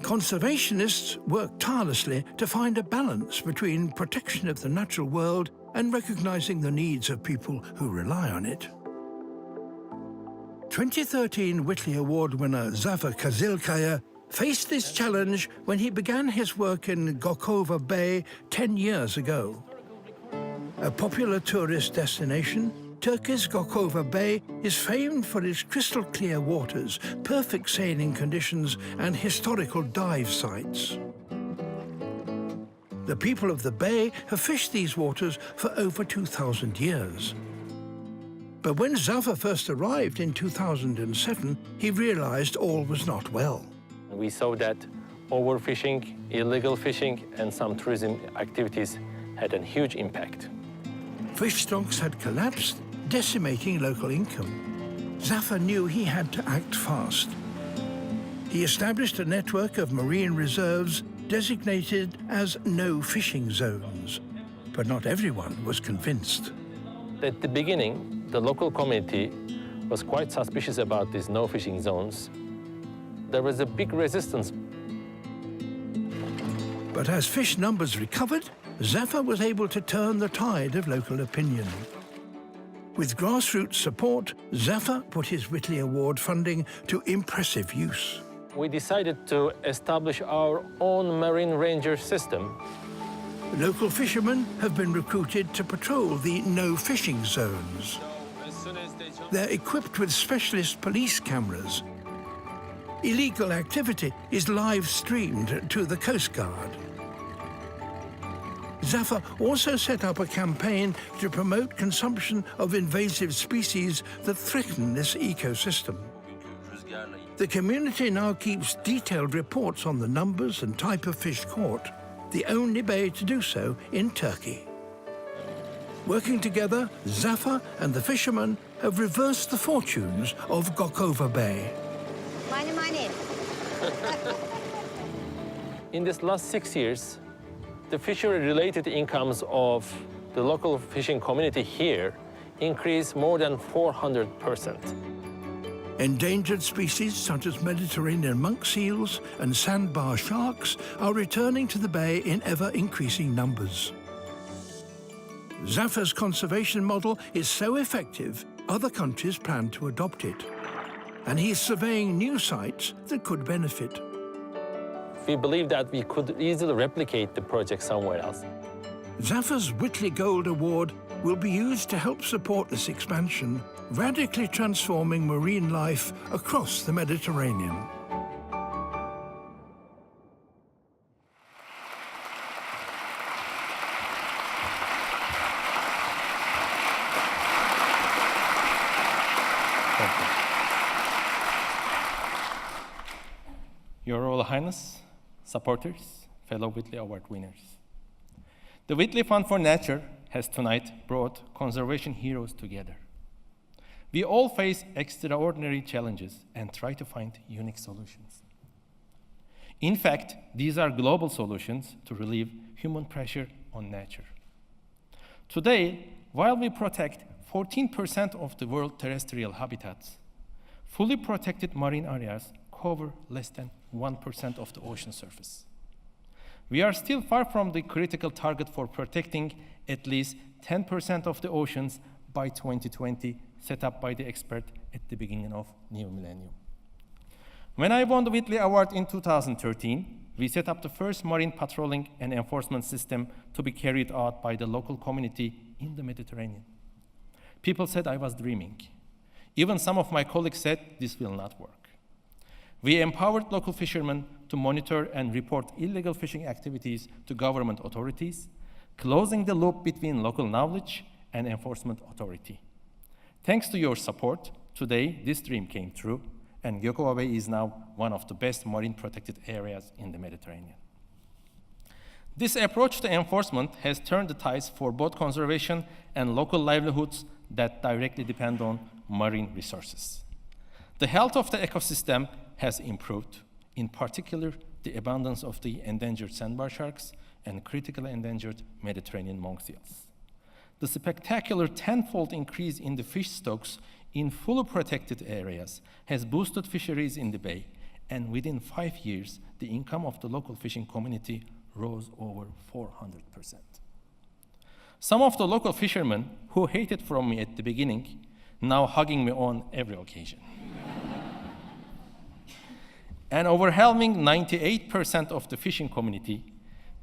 Conservationists work tirelessly to find a balance between protection of the natural world and recognizing the needs of people who rely on it. 2013 Whitley Award winner Zafer Kazilkaya faced this challenge when he began his work in Gokova Bay 10 years ago. A popular tourist destination, Turkey's Gokova Bay is famed for its crystal clear waters, perfect sailing conditions and historical dive sites. The people of the bay have fished these waters for over 2,000 years. But when Zafer first arrived in 2007, he realized all was not well. We saw that overfishing, illegal fishing, and some tourism activities had a huge impact. Fish stocks had collapsed, decimating local income. Zafer knew he had to act fast. He established a network of marine reserves designated as no fishing zones. But not everyone was convinced. At the beginning, the local community was quite suspicious about these no fishing zones. There was a big resistance. But as fish numbers recovered, Zafer was able to turn the tide of local opinion. With grassroots support, Zafer put his Whitley Award funding to impressive use. We decided to establish our own marine ranger system. Local fishermen have been recruited to patrol the no fishing zones. They're equipped with specialist police cameras. Illegal activity is live streamed to the Coast Guard. Zafar also set up a campaign to promote consumption of invasive species that threaten this ecosystem. The community now keeps detailed reports on the numbers and type of fish caught, the only bay to do so in Turkey. Working together, Zafar and the fishermen have reversed the fortunes of Gokova Bay. Money. In this last 6 years, the fishery-related incomes of the local fishing community here increased more than 400%. Endangered species such as Mediterranean monk seals and sandbar sharks are returning to the bay in ever-increasing numbers. Zafar's conservation model is so effective, other countries plan to adopt it. And he's surveying new sites that could benefit. We believe that we could easily replicate the project somewhere else. Zafar's Whitley Gold Award will be used to help support this expansion, radically transforming marine life across the Mediterranean. Your Royal Highness, supporters, fellow Whitley Award winners. The Whitley Fund for Nature has tonight brought conservation heroes together. We all face extraordinary challenges and try to find unique solutions. In fact, these are global solutions to relieve human pressure on nature. Today, while we protect 14% of the world's terrestrial habitats, fully protected marine areas cover less than 1% of the ocean surface. We are still far from the critical target for protecting at least 10% of the oceans by 2020, set up by the expert at the beginning of new millennium. When I won the Whitley Award in 2013, we set up the first marine patrolling and enforcement system to be carried out by the local community in the Mediterranean. People said I was dreaming. Even some of my colleagues said this will not work. We empowered local fishermen to monitor and report illegal fishing activities to government authorities, closing the loop between local knowledge and enforcement authority. Thanks to your support, today this dream came true, and Gokova Bay is now one of the best marine protected areas in the Mediterranean. This approach to enforcement has turned the tides for both conservation and local livelihoods that directly depend on marine resources. The health of the ecosystem has improved, in particular the abundance of the endangered sandbar sharks and critically endangered Mediterranean monk seals. The spectacular tenfold increase in the fish stocks in fully protected areas has boosted fisheries in the bay, and within 5 years, the income of the local fishing community rose over 400%. Some of the local fishermen who hated from me at the beginning now hugging me on every occasion. An overwhelming 98% of the fishing community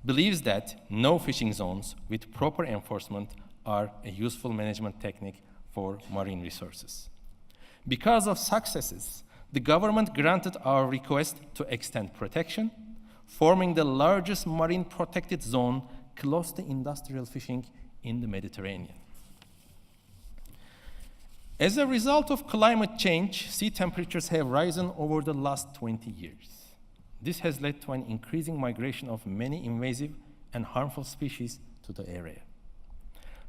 believes that no fishing zones with proper enforcement are a useful management technique for marine resources. Because of successes, the government granted our request to extend protection, forming the largest marine protected zone close to industrial fishing in the Mediterranean. As a result of climate change, sea temperatures have risen over the last 20 years. This has led to an increasing migration of many invasive and harmful species to the area.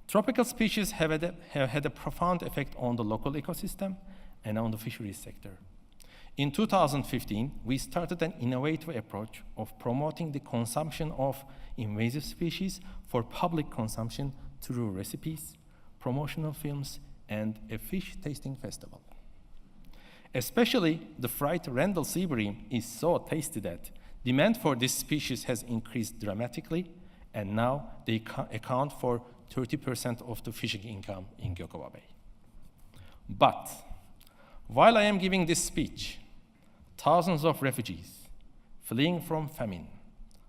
Tropical species have had a profound effect on the local ecosystem and on the fisheries sector. In 2015, we started an innovative approach of promoting the consumption of invasive species for public consumption through recipes, promotional films, and a fish tasting festival. Especially the fried Randall sea bream is so tasty that demand for this species has increased dramatically, and now they account for 30% of the fishing income in Gokova Bay. But while I am giving this speech, thousands of refugees fleeing from famine,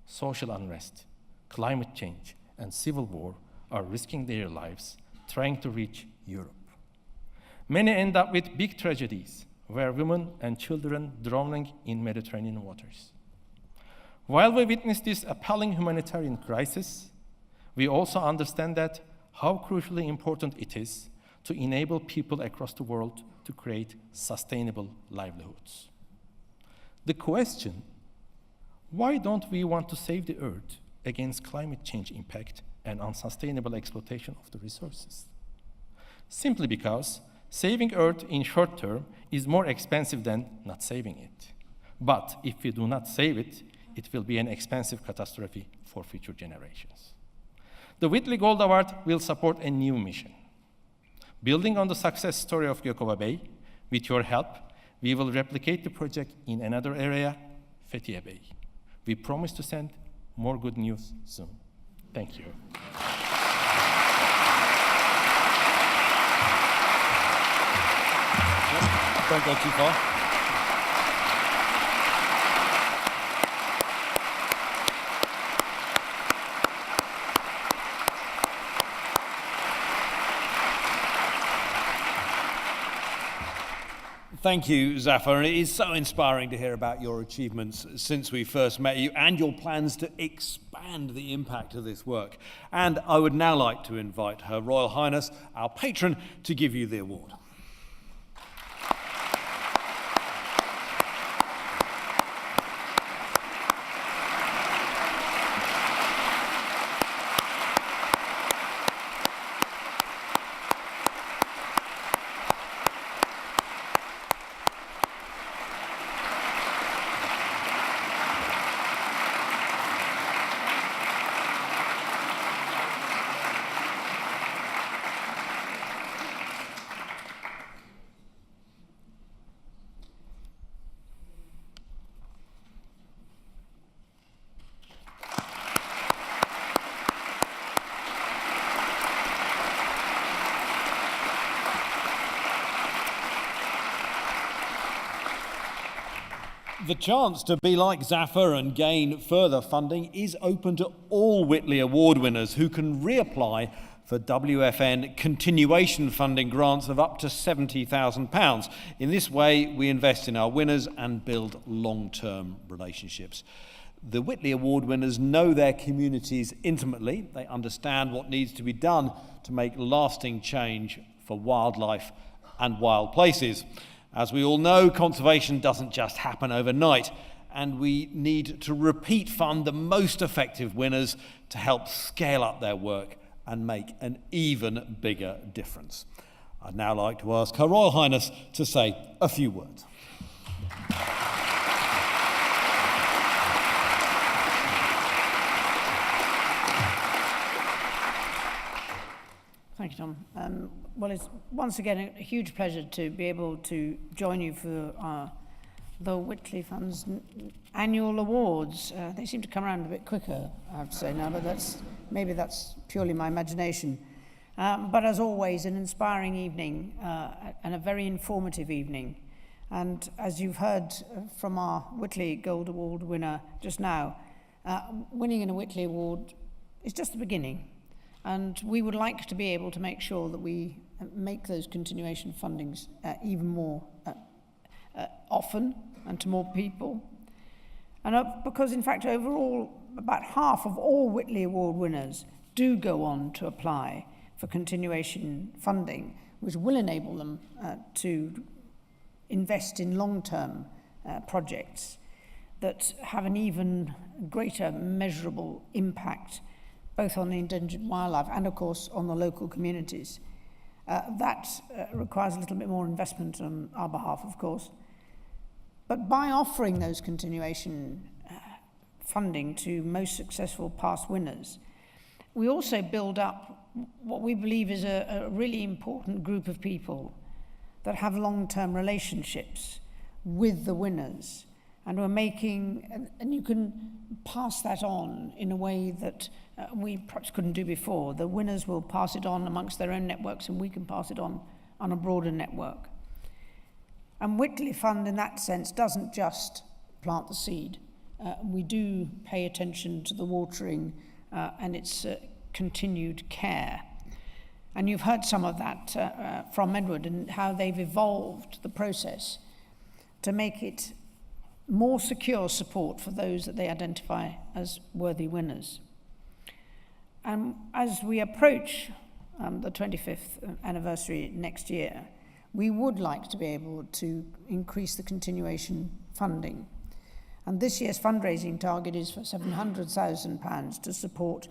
social unrest, climate change, and civil war are risking their lives trying to reach Europe. Many end up with big tragedies, where women and children drowning in Mediterranean waters. While we witness this appalling humanitarian crisis, We also understand that how crucially important it is to enable people across the world to create sustainable livelihoods. The question, why don't we want to save the Earth against climate change impact and unsustainable exploitation of the resources? Simply because saving Earth in short term is more expensive than not saving it. But if we do not save it, it will be an expensive catastrophe for future generations. The Whitley Gold Award will support a new mission. Building on the success story of Gökova Bay, with your help, we will replicate the project in another area, Fethiye Bay. We promise to send more good news soon. Thank you. Don't go too far. Thank you, Zafar. It is so inspiring to hear about your achievements since we first met you and your plans to expand the impact of this work. And I would now like to invite Her Royal Highness, our patron, to give you the award. The chance to be like Zafar and gain further funding is open to all Whitley Award winners who can reapply for WFN continuation funding grants of up to £70,000. In this way, we invest in our winners and build long-term relationships. The Whitley Award winners know their communities intimately. They understand what needs to be done to make lasting change for wildlife and wild places. As we all know, conservation doesn't just happen overnight, and we need to repeat fund the most effective winners to help scale up their work and make an even bigger difference. I'd now like to ask Her Royal Highness to say a few words. Thank you, Tom. Well, it's once again a huge pleasure to be able to join you for the Whitley Fund's annual awards. They seem to come around a bit quicker, I have to say now, but maybe that's purely my imagination. But as always, an inspiring evening and a very informative evening. And as you've heard from our Whitley Gold Award winner just now, winning a Whitley Award is just the beginning. And we would like to be able to make sure that we make those continuation fundings even more often and to more people. And because, in fact, overall, about half of all Whitley Award winners do go on to apply for continuation funding, which will enable them to invest in long-term projects that have an even greater measurable impact both on the endangered wildlife and, of course, on the local communities. That requires a little bit more investment on our behalf, of course. But by offering those continuation funding to most successful past winners, we also build up what we believe is a really important group of people that have long-term relationships with the winners. And we're making, and you can pass that on in a way that we perhaps couldn't do before. The winners will pass it on amongst their own networks, and we can pass it on a broader network. And Whitley Fund, in that sense, doesn't just plant the seed. We do pay attention to the watering and its continued care. And you've heard some of that from Edward and how they've evolved the process to make it more secure support for those that they identify as worthy winners. And as we approach the 25th anniversary next year, we would like to be able to increase the continuation funding. And this year's fundraising target is for £700,000 to support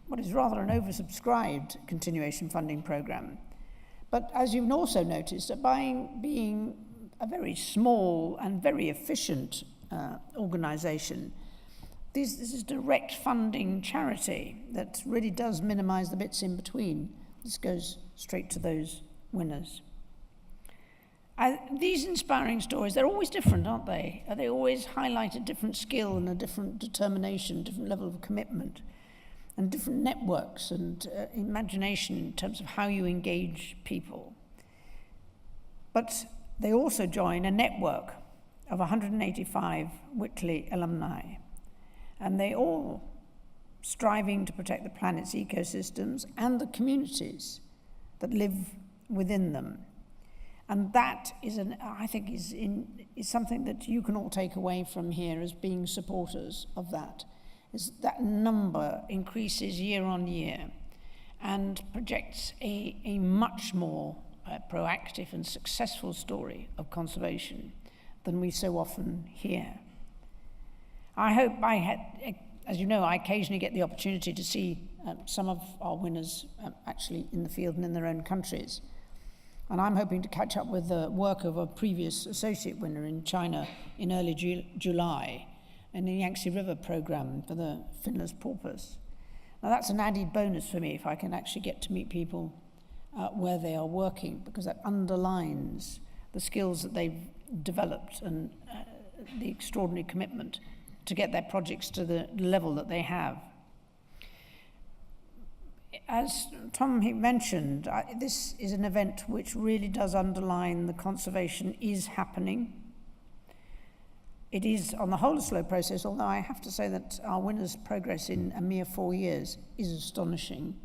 what is rather an oversubscribed continuation funding programme. But as you've also noticed, being a very small and very efficient organisation, this is direct funding charity that really does minimise the bits in between. This goes straight to those winners. These inspiring stories, they're always different, aren't they? They always highlight a different skill and a different determination, different level of commitment, and different networks and imagination in terms of how you engage people. But they also join a network of 185 Whitley alumni, and they all striving to protect the planet's ecosystems and the communities that live within them. And that is, I think, is something that you can all take away from here as being supporters of that. Is that number increases year on year and projects a much more proactive and successful story of conservation than we so often hear. I hope as you know, I occasionally get the opportunity to see some of our winners actually in the field and in their own countries. And I'm hoping to catch up with the work of a previous associate winner in China in early July in the Yangtze River program for the finless porpoise. Now that's an added bonus for me if I can actually get to meet people where they are working, because that underlines the skills that they've developed and the extraordinary commitment to get their projects to the level that they have. As Tom mentioned, this is an event which really does underline the conservation is happening. It is, on the whole, a slow process, although I have to say that our winners' progress in a mere 4 years is astonishing,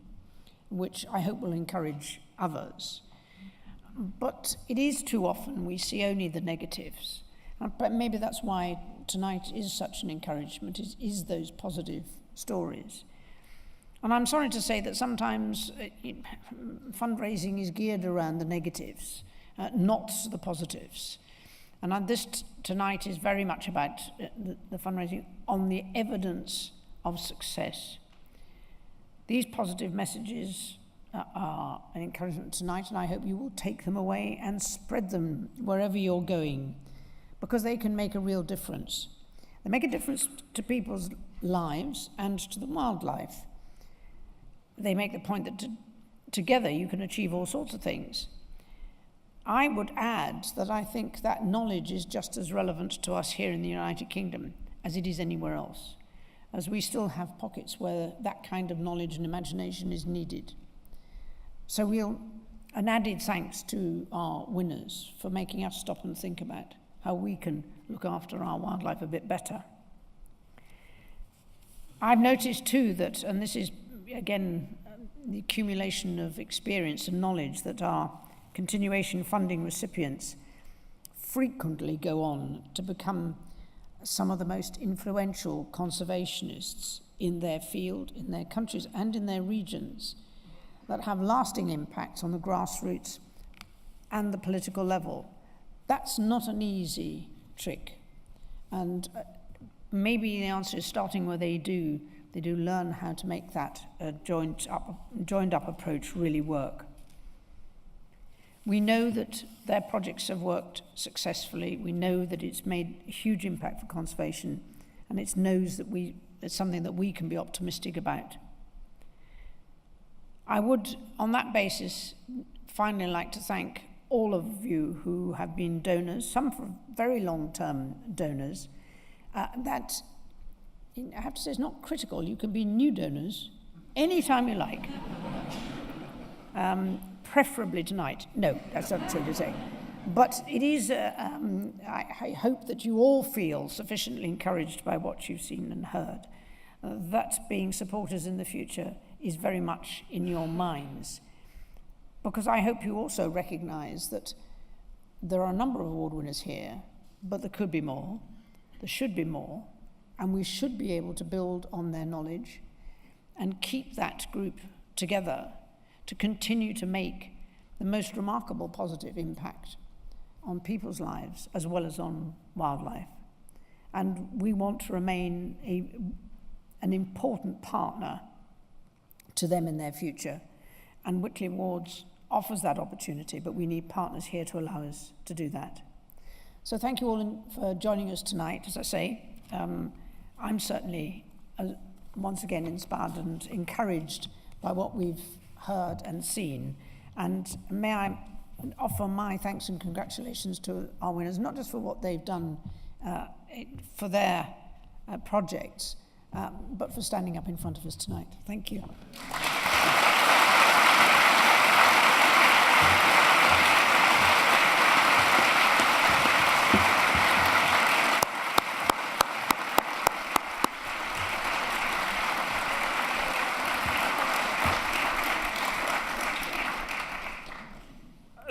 which I hope will encourage others. But it is too often we see only the negatives. But maybe that's why tonight is such an encouragement, is those positive stories. And I'm sorry to say that sometimes fundraising is geared around the negatives, not the positives. And this tonight is very much about the fundraising on the evidence of success. These positive messages are an encouragement tonight, and I hope you will take them away and spread them wherever you're going, because they can make a real difference. They make a difference to people's lives and to the wildlife. They make the point that together you can achieve all sorts of things. I would add that I think that knowledge is just as relevant to us here in the United Kingdom as it is anywhere else, as we still have pockets where that kind of knowledge and imagination is needed. So an added thanks to our winners for making us stop and think about how we can look after our wildlife a bit better. I've noticed too that, and this is again the accumulation of experience and knowledge, that our continuation funding recipients frequently go on to become some of the most influential conservationists in their field, in their countries and in their regions, that have lasting impacts on the grassroots and the political level. That's not an easy trick. And maybe the answer is starting where they do learn how to make that joined up approach really work. We know that their projects have worked successfully. We know that it's made a huge impact for conservation, and it's something that we can be optimistic about. I would, on that basis, finally like to thank all of you who have been donors, some for very long-term donors. That, I have to say, is not critical. You can be new donors anytime you like. Preferably tonight. No, that's not true to say. But it is, I hope that you all feel sufficiently encouraged by what you've seen and heard. That being supporters in the future is very much in your minds. Because I hope you also recognize that there are a number of award winners here, but there could be more, there should be more, and we should be able to build on their knowledge and keep that group together to continue to make the most remarkable positive impact on people's lives as well as on wildlife. And we want to remain an important partner to them in their future. And Whitley Awards offers that opportunity, but we need partners here to allow us to do that. So thank you all for joining us tonight. As I say, I'm certainly once again inspired and encouraged by what we've heard and seen. And may I offer my thanks and congratulations to our winners, not just for what they've done for their projects, but for standing up in front of us tonight. Thank you.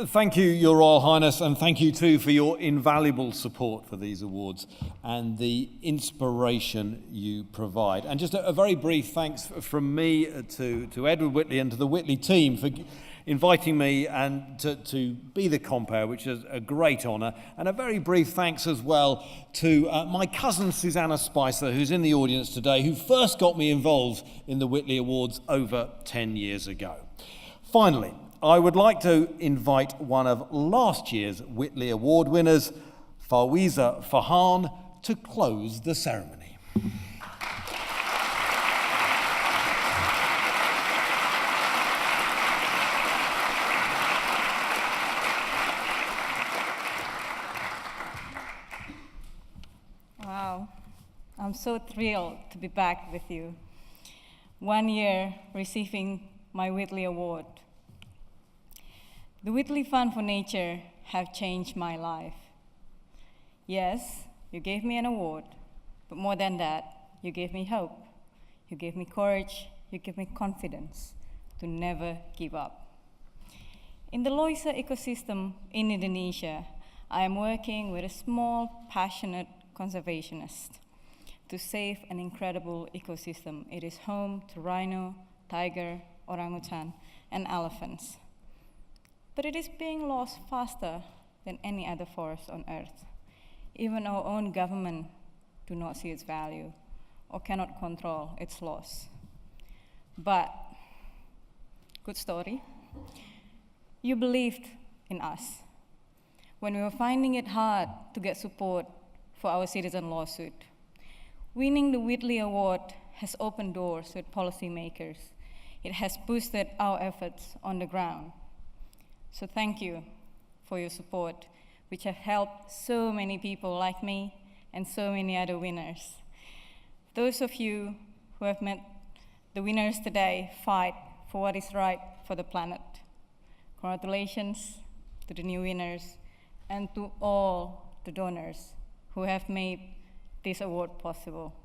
Thank you, Your Royal Highness, and thank you too for your invaluable support for these awards and the inspiration you provide. And just a very brief thanks from me to Edward Whitley and to the Whitley team for inviting me and to be the compere, which is a great honour. And a very brief thanks as well to my cousin Susanna Spicer, who's in the audience today, who first got me involved in the Whitley Awards over 10 years ago. Finally, I would like to invite one of last year's Whitley Award winners, Fawiza Fahan, to close the ceremony. Wow, I'm so thrilled to be back with you. 1 year receiving my Whitley Award. The Whitley Fund for Nature have changed my life. Yes, you gave me an award, but more than that, you gave me hope. You gave me courage, you gave me confidence to never give up. In the Loisa ecosystem in Indonesia, I am working with a small, passionate conservationist to save an incredible ecosystem. It is home to rhino, tiger, orangutan, and elephants. But it is being lost faster than any other forest on Earth. Even our own government do not see its value or cannot control its loss. But, good story, you believed in us. When we were finding it hard to get support for our citizen lawsuit, winning the Whitley Award has opened doors with policymakers. It has boosted our efforts on the ground. So thank you for your support, which have helped so many people like me and so many other winners. Those of you who have met the winners today fight for what is right for the planet. Congratulations to the new winners and to all the donors who have made this award possible.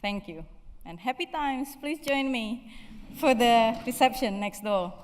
Thank you, and happy times. Please join me for the reception next door.